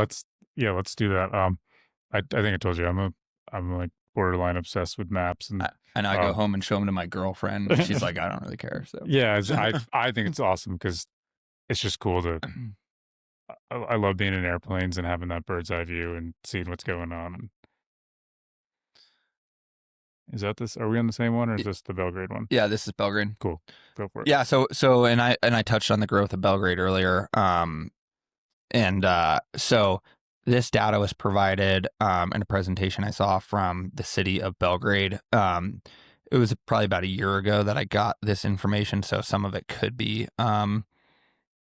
Let's do that. I think I told you I'm like borderline obsessed with maps, and I go home and show them to my girlfriend. And she's like, I don't really care. So yeah, I think it's awesome because it's just cool to. I love being in airplanes and having that bird's eye view and seeing what's going on. And is that this? Are we on the same one, or is this the Belgrade one? Yeah, this is Belgrade. Cool, go for it. Yeah, so and I touched on the growth of Belgrade earlier. So this data was provided in a presentation I saw from the city of Belgrade. It was probably about a year ago that I got this information, so some of it could be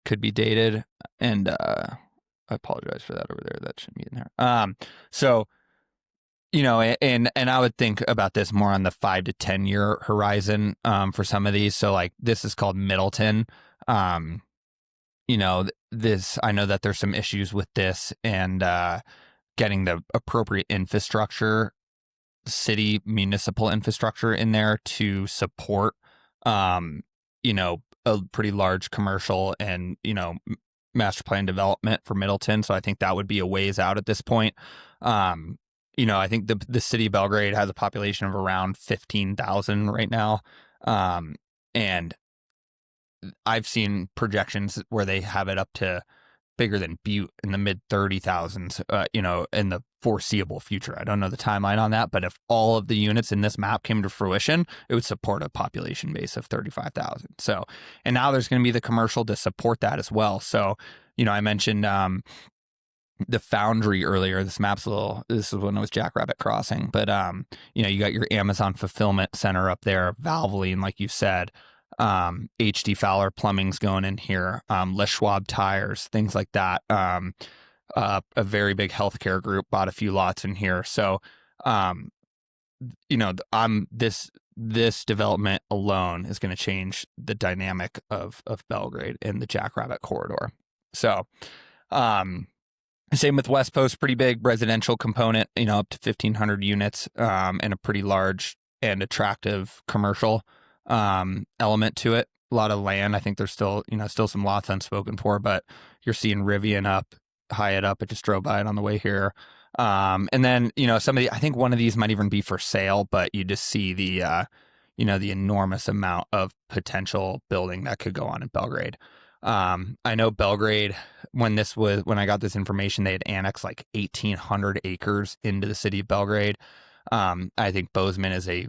dated, and I apologize for that over there. That shouldn't be in there. So and I would think about this more on the 5 to 10 year horizon for some of these. So like this is called Middleton. This, I know that there's some issues with this, and getting the appropriate infrastructure, city municipal infrastructure in there to support, a pretty large commercial and, master plan development for Middleton. So I think that would be a ways out at this point. I think the city of Belgrade has a population of around 15,000 right now. And I've seen projections where they have it up to bigger than Butte in the mid 30,000s, in the foreseeable future. I don't know the timeline on that, but if all of the units in this map came to fruition, it would support a population base of 35,000. So, and now there's going to be the commercial to support that as well. So, I mentioned the Foundry earlier. This is when it was Jackrabbit Crossing, but you got your Amazon fulfillment center up there, Valvoline, like you said, HD Fowler Plumbing's going in here, Les Schwab Tires, things like that. A very big healthcare group bought a few lots in here. So, this development alone is going to change the dynamic of Belgrade and the Jackrabbit corridor. So, same with West Post, pretty big residential component, up to 1,500 units, and a pretty large and attractive commercial element to it. A lot of land. I think there's still some lots unspoken for, but you're seeing Rivian up, Hyatt up. I just drove by it on the way here. And then, I think one of these might even be for sale, but you just see the enormous amount of potential building that could go on in Belgrade. I know Belgrade, when I got this information, they had annexed like 1,800 acres into the city of Belgrade. I think Bozeman is a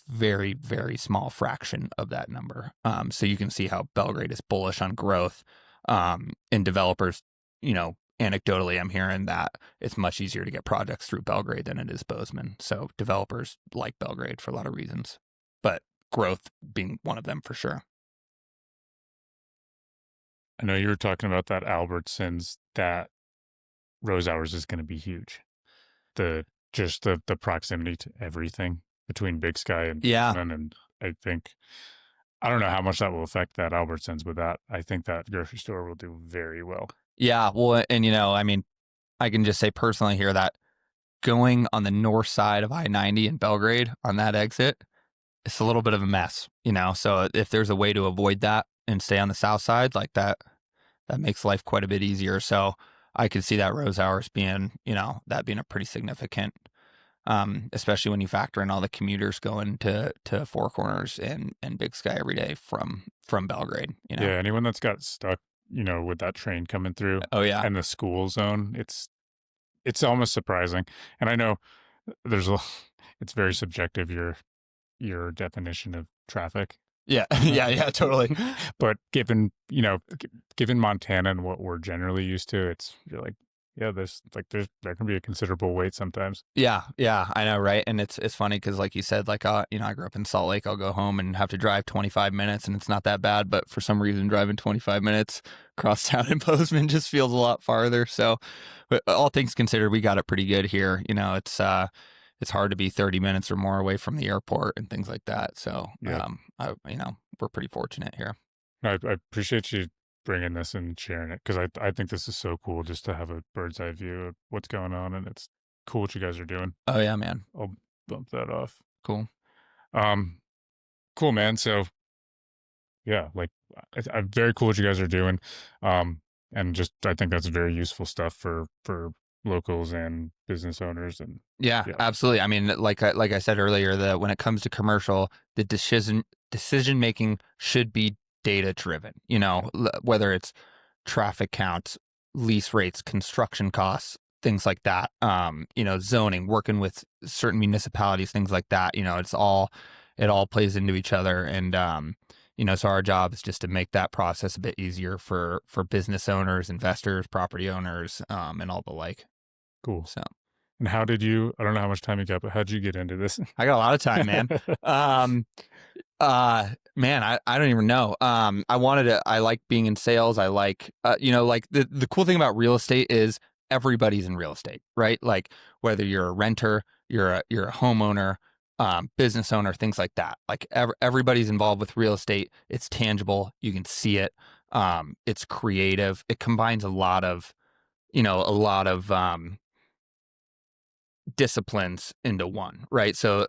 very, very small fraction of that number. So you can see how Belgrade is bullish on growth. And developers, anecdotally, I'm hearing that it's much easier to get projects through Belgrade than it is Bozeman. So developers like Belgrade for a lot of reasons, but growth being one of them for sure. I know you were talking about that Albertsons, that Rose Hours is going to be huge. The proximity to everything between Big Sky and Bozeman, and I don't know how much that will affect that Albertsons, but I think that grocery store will do very well. Yeah, well, and I can just say personally here that going on the north side of I-90 in Belgrade on that exit, it's a little bit of a mess, so if there's a way to avoid that and stay on the south side like that makes life quite a bit easier. So I could see that Rose Hours being, that being a pretty significant, especially when you factor in all the commuters going to Four Corners and Big Sky every day from Belgrade. Yeah, anyone that's got stuck, with that train coming through. Oh yeah, and the school zone, it's almost surprising. And I know it's very subjective, your definition of traffic. Yeah, yeah, totally. But given Montana and what we're generally used to, you're like, yeah, there can be a considerable wait sometimes. Yeah, I know, right? And it's funny because, like you said, like I grew up in Salt Lake. I'll go home and have to drive 25 minutes, and it's not that bad. But for some reason, driving 25 minutes across town in Bozeman just feels a lot farther. So, but all things considered, we got it pretty good here. It's hard to be 30 minutes or more away from the airport and things like that. So, yeah. We're pretty fortunate here. I appreciate you bringing this and sharing it, because I think this is so cool just to have a bird's eye view of what's going on, and it's cool what you guys are doing. Oh yeah, man. I'll bump that off. Cool. Cool, man. So yeah, like I'm very cool what you guys are doing. And just, I think that's very useful stuff for locals and business owners. And yeah, absolutely. I mean, like I said earlier, when it comes to commercial, the decision making should be data driven, whether it's traffic counts, lease rates, construction costs, things like that, zoning, working with certain municipalities, things like that, it all plays into each other. And, so our job is just to make that process a bit easier for business owners, investors, property owners, and all the like. Cool. So. And I don't know how much time you got, but how'd you get into this? I got a lot of time, man. Man, I don't even know. I like being in sales. I like, like the cool thing about real estate is everybody's in real estate, right? Like whether you're a renter, you're a homeowner, business owner, things like that. Like everybody's involved with real estate. It's tangible. You can see it. It's creative. It combines a lot of disciplines into one, right? So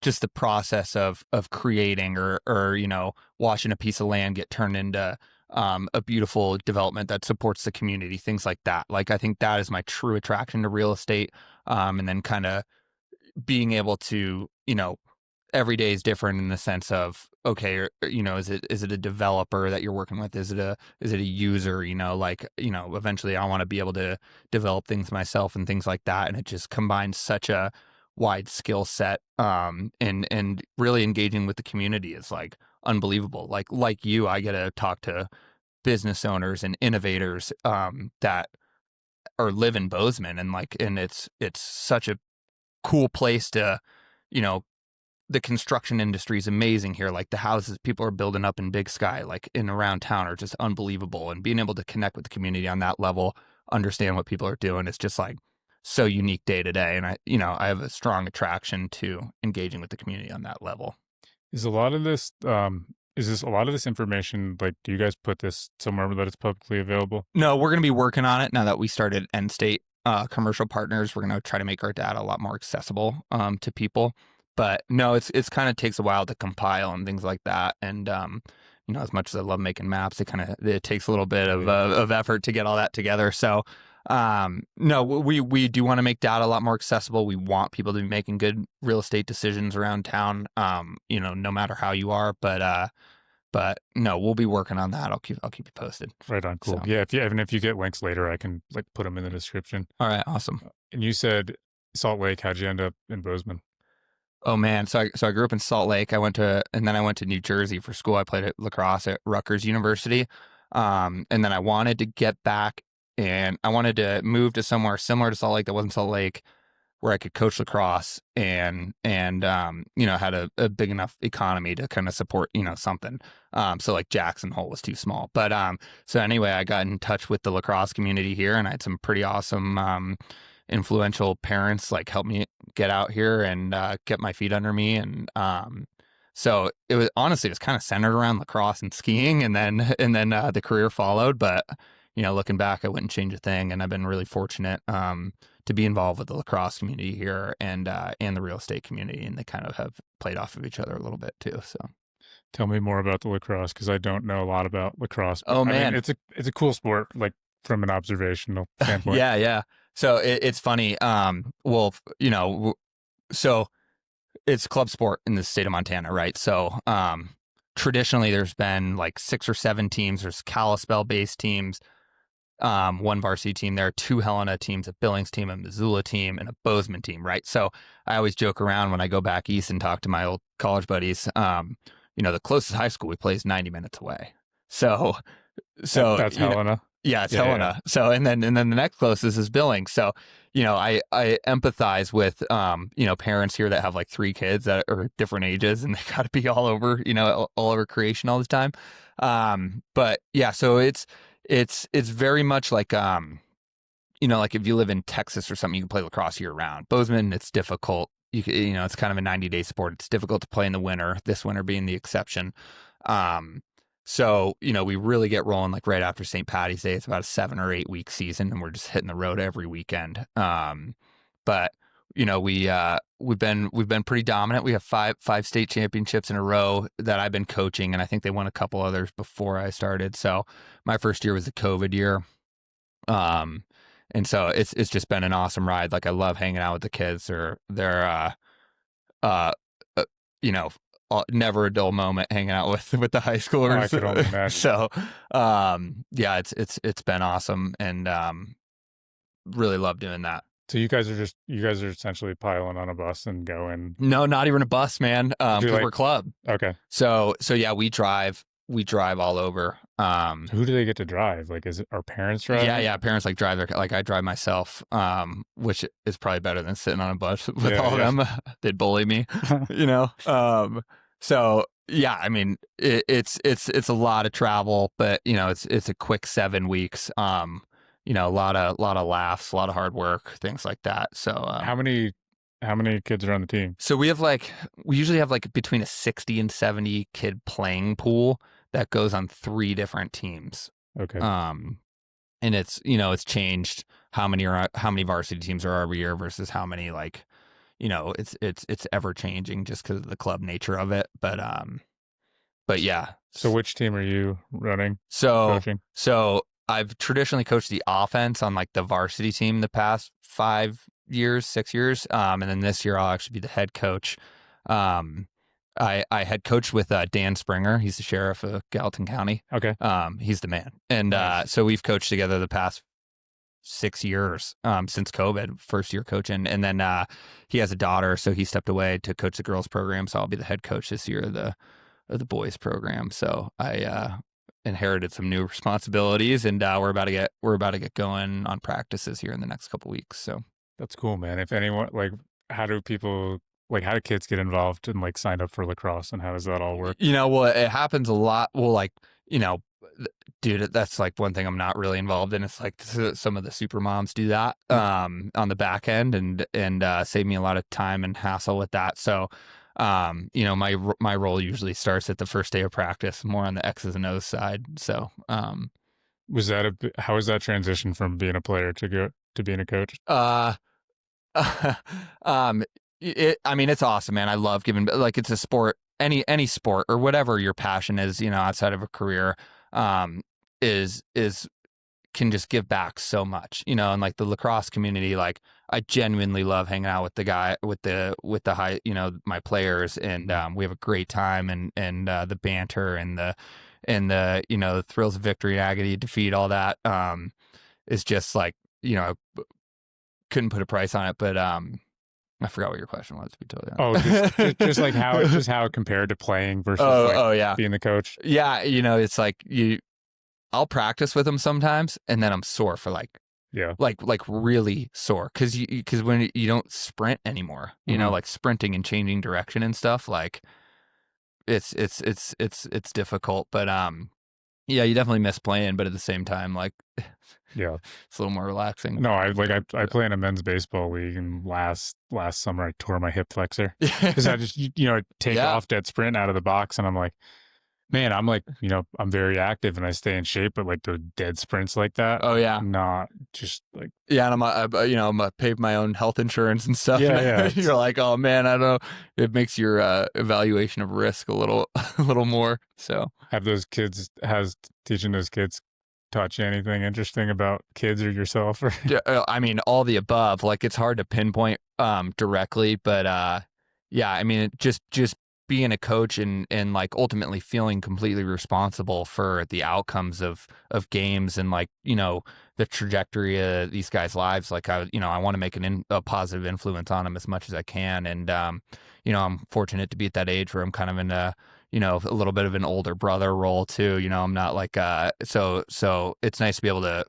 just the process of creating or watching a piece of land get turned into a beautiful development that supports the community, things like that. Like I think that is my true attraction to real estate, and then kind of being able to every day is different in the sense of, okay, is it a developer that you're working with? Is it a user? Like, eventually I want to be able to develop things myself and things like that. And it just combines such a wide skill set. And really engaging with the community is like unbelievable. Like you, I get to talk to business owners and innovators, that or live in Bozeman, and it's such a cool place to, you know, the construction industry is amazing here. Like the houses people are building up in Big Sky, like in around town, are just unbelievable. And being able to connect with the community on that level, understand what people are doing, is just like so unique day to day. And I have a strong attraction to engaging with the community on that level. Is a lot of this a lot of this information, like, do you guys put this somewhere that it's publicly available? No, we're going to be working on it now that we started Endstate commercial partners. We're going to try to make our data a lot more accessible to people. But no, it's kind of takes a while to compile and things like that. And as much as I love making maps, it takes a little bit of effort to get all that together. So no, we do want to make data a lot more accessible. We want people to be making good real estate decisions around town. No matter how you are, but no, we'll be working on that. I'll keep you posted. Right on, cool. So. Yeah, if you get links later, I can like put them in the description. All right, awesome. And you said Salt Lake. How'd you end up in Bozeman? Oh man, so I grew up in Salt Lake. And then I went to New Jersey for school. I played lacrosse at Rutgers University, and then I wanted to get back, and I wanted to move to somewhere similar to Salt Lake that wasn't Salt Lake, where I could coach lacrosse and had a big enough economy to kind of support something. So like Jackson Hole was too small, but so anyway, I got in touch with the lacrosse community here, and I had some pretty awesome influential parents like help me get out here and get my feet under me. And so it was kind of centered around lacrosse and skiing, and then the career followed. But looking back, I wouldn't change a thing, and I've been really fortunate to be involved with the lacrosse community here and the real estate community, and they kind of have played off of each other a little bit too. So tell me more about the lacrosse, because I don't know a lot about lacrosse. But, oh man, it's a cool sport, like from an observational standpoint. yeah. So it's funny. So it's club sport in the state of Montana, right? So traditionally, there's been like 6 or 7 teams. There's Kalispell-based teams, one varsity team. There are 2 Helena teams, a Billings team, a Missoula team, and a Bozeman team, right? So I always joke around when I go back east and talk to my old college buddies. The closest high school we play is 90 minutes away. So that's Helena. Yeah, it's Helena. Yeah. So and then the next closest is Billings. So I empathize with parents here that have like 3 kids that are different ages, and they got to be all over creation all the time. But yeah, so it's very much like like if you live in Texas or something, you can play lacrosse year round. Bozeman, it's difficult. It's kind of a 90-day sport. It's difficult to play in the winter. This winter being the exception. So, we really get rolling like right after St. Patty's Day. It's about a 7 or 8 week season, and we're just hitting the road every weekend. But we've been pretty dominant. We have five state championships in a row that I've been coaching, and I think they won a couple others before I started. So my first year was the COVID year. And so it's just been an awesome ride. Like I love hanging out with the kids. They're never a dull moment hanging out with the high schoolers. Oh, I could only imagine. So, yeah, it's been awesome, and really love doing that. So you guys are essentially piling on a bus and going. No, not even a bus, man. Because we're club. Okay. So yeah, we drive all over. Who do they get to drive? Like, is it our parents drive? Yeah. Parents like drive like I drive myself, which is probably better than sitting on a bus with all of them. They'd bully me, So yeah, I mean, it's a lot of travel, but it's a quick 7 weeks. A lot of laughs, a lot of hard work, things like that. So how many kids are on the team? So we usually have like between a 60 and 70 kid playing pool that goes on 3 different teams. Okay. And it's changed how many varsity teams are every year versus how many it's ever changing just because of the club nature of it. But yeah. So which team are you running? Coaching? So I've traditionally coached the offense on like the varsity team the past 5 years, 6 years. And then this year I'll actually be the head coach. I had coached with Dan Springer. He's the sheriff of Gallatin County. Okay. He's the man. And Nice. so we've coached together the past 6 years since COVID, first year coaching. And then he has a daughter, so he stepped away to coach the girls program. So I'll be the head coach this year of the boys program. So I inherited some new responsibilities, and we're about to get going on practices here in the next couple weeks. So That's cool, man. If anyone like, how do people how do kids get involved and like sign up for lacrosse, and how does that all work? well, it happens a lot. Well, you know, dude, that's like one thing I'm not really involved in. It's like some of the super moms do that on the back end, and save me a lot of time and hassle with that. So my role usually starts at the first day of practice, more on the X's and O's side. So Was that how was that transition from being a player to being a coach? um I mean, it's awesome, man. I love giving, like, it's a sport, any sport or whatever your passion is, outside of a career, is can just give back so much, and like the lacrosse community, like I genuinely love hanging out with the guy with the high, my players, and we have a great time, and the banter and the thrills of victory, agony, defeat, all that is just like, couldn't put a price on it, but I forgot what your question was, to be totally honest. Oh, just like how it compared to playing versus Yeah. being the coach. Yeah, it's like I'll practice with them sometimes, and then I'm sore for Yeah. like really sore, because when you don't sprint anymore, like sprinting and changing direction and stuff, like it's difficult. But yeah, you definitely miss playing, but at the same time, like Yeah. it's a little more relaxing. No, I play in a men's baseball league, and last summer I tore my hip flexor because I just take Yeah. off dead sprint out of the box, and I'm like, man, I'm like, I'm very active and I stay in shape, but like the dead sprints like that, Oh yeah. not just like, Yeah, and I'm paid my own health insurance and stuff. Yeah, You're like, oh man, I don't know. It makes your evaluation of risk a little a little more. So has teaching those kids taught you anything interesting about kids or yourself? Or I mean, all the above. Like, it's hard to pinpoint directly, but yeah, I mean, just being a coach, and like ultimately feeling completely responsible for the outcomes of games, and like, the trajectory of these guys' lives. Like, I want to make a positive influence on them as much as I can. And I'm fortunate to be at that age where I'm kind of in a little bit of an older brother role too. I'm not like so it's nice to be able to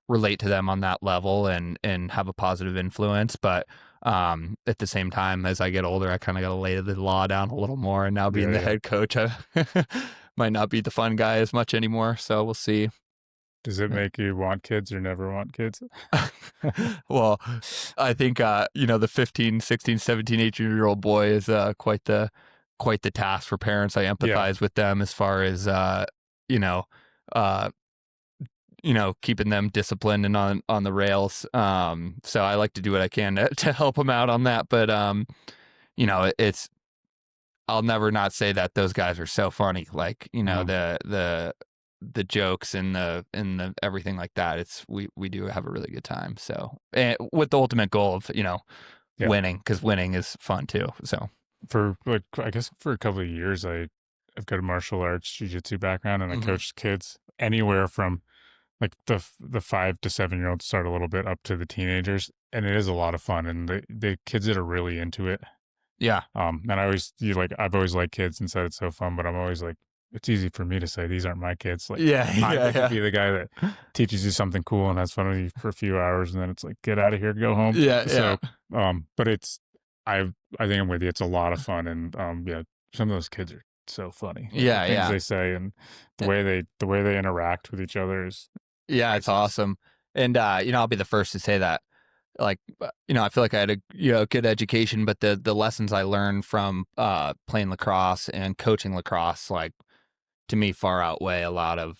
relate to them on that level, and have a positive influence. But at the same time, as I get older, I kind of got to lay the law down a little more. And now being the head coach, I might not be the fun guy as much anymore. So we'll see. does it make you want kids or never want kids? Well, I think the 15, 16, 17, 18-year-old boy is quite the task for parents. I empathize with them as far as keeping them disciplined and on the rails. So I like to do what I can to help them out on that. But it's, I'll never not say that those guys are so funny. Like, the jokes and the everything like that. It's we do have a really good time. So, and with the ultimate goal of winning, because winning is fun too. So For like, I guess for a couple of years, I've got a martial arts jiu-jitsu background, and I coached kids anywhere from like the 5 to 7-year-olds, start a little bit up to the teenagers, and it is a lot of fun, and the kids that are really into it. yeah. And I've always liked kids and said it's so fun, but I'm always like, it's easy for me to say these aren't my kids. Like, I could be the guy that teaches you something cool and has fun with you for a few hours, and then it's like, get out of here, go home. So, but I think I'm with you. It's a lot of fun, and some of those kids are so funny. Like, the things they say, and the way they interact with each other is it's awesome. And I'll be the first to say that, like, I feel like I had a good education, but the lessons I learned from playing lacrosse and coaching lacrosse, like, to me, far outweigh a lot of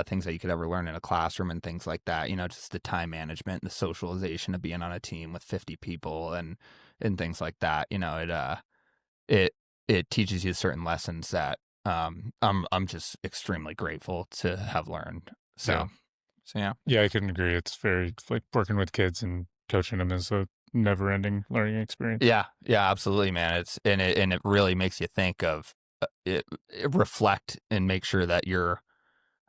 things that you could ever learn in a classroom and things like that. Just the time management, the socialization of being on a team with 50 people, and things like that. It teaches you certain lessons that I'm just extremely grateful to have learned. So yeah. Yeah, I couldn't agree. It's like working with kids and coaching them is never-ending learning experience. Yeah, yeah, absolutely, man. It really makes you think of it reflect and make sure that you're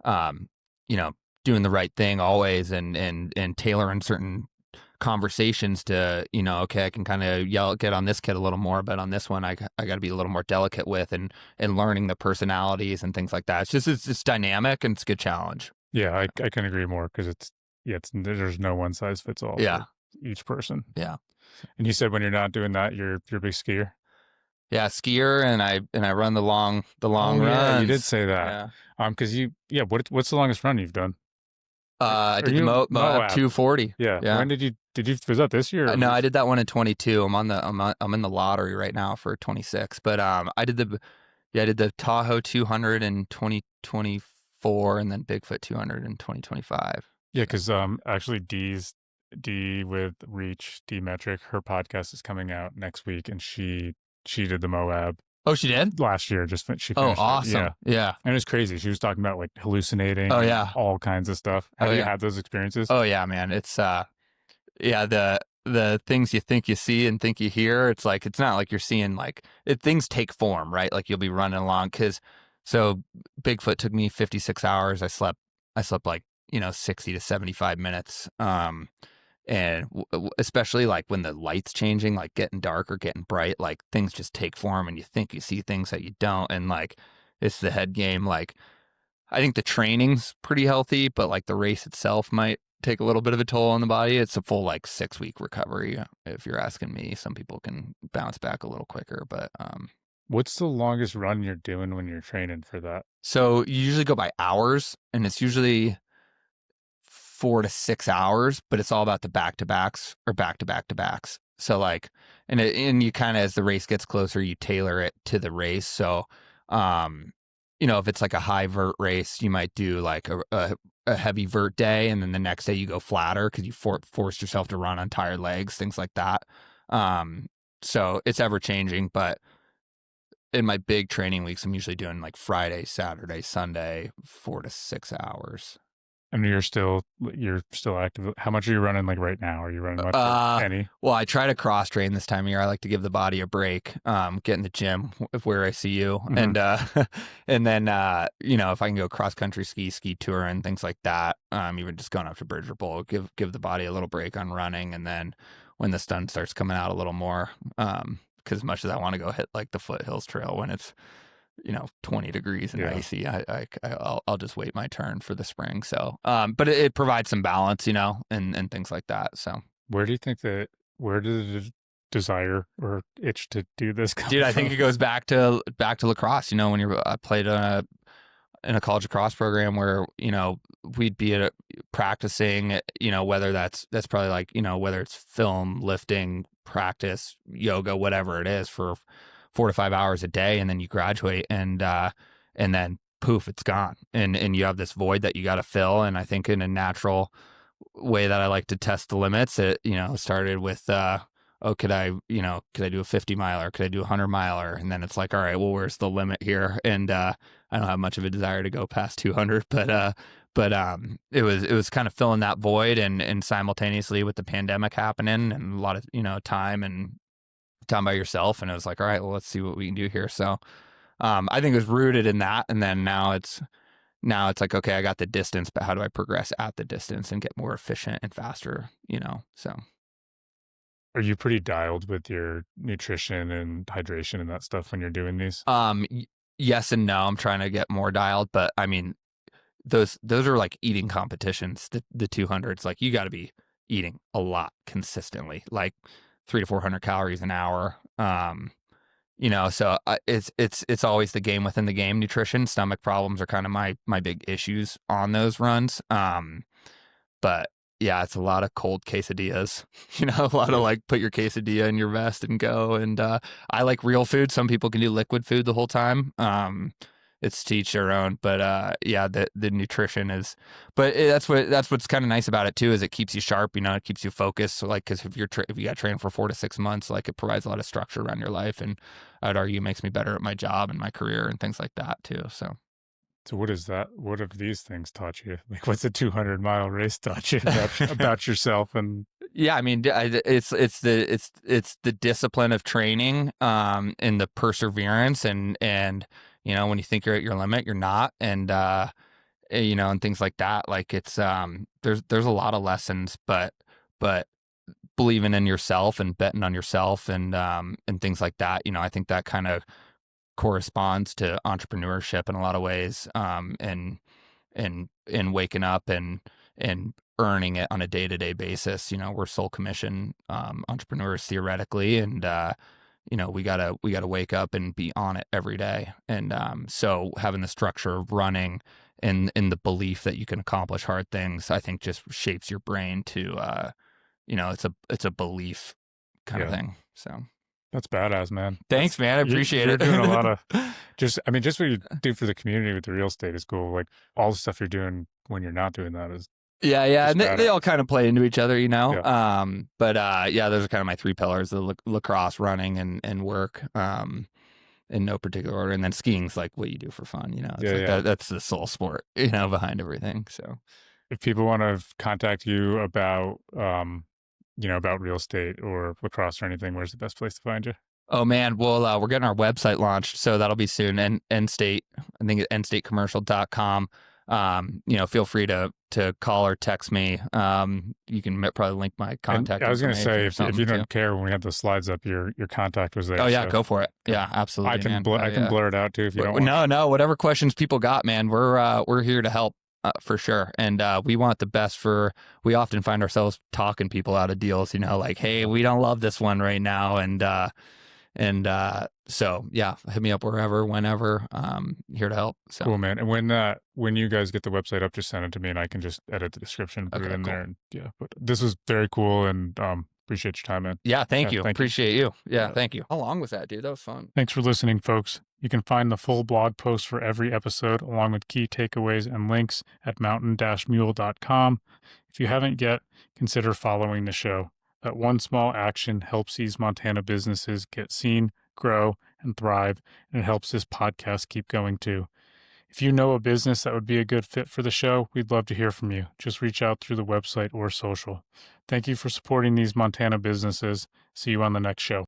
um, you know, doing the right thing always and tailoring certain conversations to, okay, I can kind of get on this kid a little more, but on this one, I got to be a little more delicate with and learning the personalities and things like that. It's dynamic and it's a good challenge. Yeah, I can agree more because there's no one size fits all Yeah. for each person. Yeah. And you said when you're not doing that, you're a big skier. Yeah. Skier and I run the long Oh yeah, you did runs. say that. Yeah. Because what's the longest run you've done? I Are did the you Moab Moab? 240. Yeah. Yeah. When was that this year? Or No, I did that one in 22. I'm in the lottery right now for 26. But I did the Tahoe 200 in 2024 and then Bigfoot 200 in 2025. Yeah, So. because actually D with Reach D Metric, her podcast is coming out next week, and she did the Moab Oh, she did? last year. She Oh, finished it. Yeah, awesome. Yeah. and it was crazy. She was talking about like hallucinating Oh, and yeah. all kinds of stuff. Oh, Have you yeah. had those experiences? Oh, yeah, man. It's yeah, the things you think you see and think you hear, it's like it's not like you're seeing things take form, right? Like you'll be running along so Bigfoot took me 56 hours. I slept like 60 to 75 minutes. And especially like when the light's changing, like getting dark or getting bright, like things just take form and you think you see things that you don't, and like it's the head game. Like I think the training's pretty healthy, but like the race itself might take a little bit of a toll on the body. It's a full like 6 week recovery. If you're asking me, some people can bounce back a little quicker, but What's the longest run you're doing when you're training for that? so you usually go by hours, and it's usually 4 to 6 hours, but it's all about the back to backs or back to back to backs. So like, and you kind of, as the race gets closer, you tailor it to the race. So, if it's like a high vert race, you might do like a heavy vert day, and then the next day you go flatter because you forced yourself to run on tired legs, things like that. So it's ever changing, but in my big training weeks, I'm usually doing like Friday, Saturday, Sunday, 4 to 6 hours. And you're still active. How much are you running like right now? Are you running much or any? Well, I try to cross train this time of year. I like to give the body a break, get in the gym where I see you. Mhm. And, and then, if I can go cross country ski tour and things like that, even just going up to Bridger Bowl, give the body a little break on running. And then when the sun starts coming out a little more, because as much as I want to go hit like the Foothills Trail when it's 20 degrees and Yeah. icy, I'll just wait my turn for the spring. So, but it provides some balance, and things like that. So, Where did the desire or itch to do this come dude, I think from? it goes back to lacrosse. When I played in a college lacrosse program where we'd be practicing, whether that's probably like whether it's film, lifting, practice, yoga, whatever it is, for 4 to 5 hours a day, and then you graduate, and then poof, it's gone, and you have this void that you got to fill. And I think in a natural way that I like to test the limits, it started with could I do a 50 miler, could I do a 100 miler, and then it's like, all right, well, where's the limit here? And I don't have much of a desire to go past 200, but it was kind of filling that void, and simultaneously with the pandemic happening and a lot of time by yourself, and it was like, all right, well, let's see what we can do here. So I think it was rooted in that, and then now it's like, okay, I got the distance, but how do I progress at the distance and get more efficient and faster? So Are you pretty dialed with your nutrition and hydration and that stuff when you're doing these? yes and no. I'm trying to get more dialed, but I mean, those are like eating competitions. The 200s, like you got to be eating a lot consistently, like 300 to 400 calories an hour. So it's always the game within the game. Nutrition, stomach problems are kind of my big issues on those runs. But yeah, it's a lot of cold quesadillas, a lot of like put your quesadilla in your vest and go. And I like real food. Some people can do liquid food the whole time. It's to each their own, but yeah, the nutrition is, but that's what's kind of nice about it too, is it keeps you sharp, it keeps you focused. So like, cause if you got trained for 4 to 6 months, like it provides a lot of structure around your life, and I'd argue makes me better at my job and my career and things like that too. So So what is that? What have these things taught you? Like, what's a 200-mile race taught you about yourself? And Yeah, I mean, it's the discipline of training, and the perseverance, and when you think you're at your limit, you're not, and and things like that. Like it's there's a lot of lessons, but believing in yourself and betting on yourself, and things like that. I think that kind of corresponds to entrepreneurship in a lot of ways, and waking up and earning it on a day-to-day basis. We're sole commission entrepreneurs theoretically, and we gotta wake up and be on it every day. And so having the structure of running and in the belief that you can accomplish hard things, I think just shapes your brain to it's a belief kind of yeah, thing. So that's badass, man. thanks, man. I appreciate You're it. doing a lot of just what you do for the community with the real estate is cool. Like all the stuff you're doing when you're not doing that is Yeah, just and they all badass. kind of play into each other. Yeah, But yeah, those are kind of my three pillars: the lacrosse, running, and work, in no particular order. And then skiing's like what you do for fun. It's yeah, like yeah. that's the sole sport, behind everything. So, If people want to contact you about about real estate or lacrosse or anything, where's the best place to find you? oh man, well, we're getting our website launched, so that'll be soon. And Endstate, I think it's endstatecommercial.com. Feel free to call or text me. You can probably link my And contact I was going to information say, or if something you too. don't care, when we had the slides up, your contact was Oh there. yeah, So go for it. good. Yeah, absolutely, man. I can Yeah. blur it out too if you don't want. No, whatever questions people got, man, we're here to help, for sure. And we want the best for. We often find ourselves talking people out of deals. Like, hey, we don't love this one right now, and so yeah, hit me up wherever, whenever. Here to help. So Cool, man. And when you guys get the website up, just send it to me, and I can just edit the description, put it okay, in cool. there, and yeah. But this was very cool, and appreciate your time, man. Yeah, thank Yeah, you. thank you. Appreciate you. Yeah, Yeah. thank you. How long was that, dude? That was fun. Thanks for listening, folks. You can find the full blog post for every episode, along with key takeaways and links at mountain-mule.com. If you haven't yet, consider following the show. That one small action helps these Montana businesses get seen, grow, and thrive, and it helps this podcast keep going too. If you know a business that would be a good fit for the show, we'd love to hear from you. Just reach out through the website or social. Thank you for supporting these Montana businesses. See you on the next show.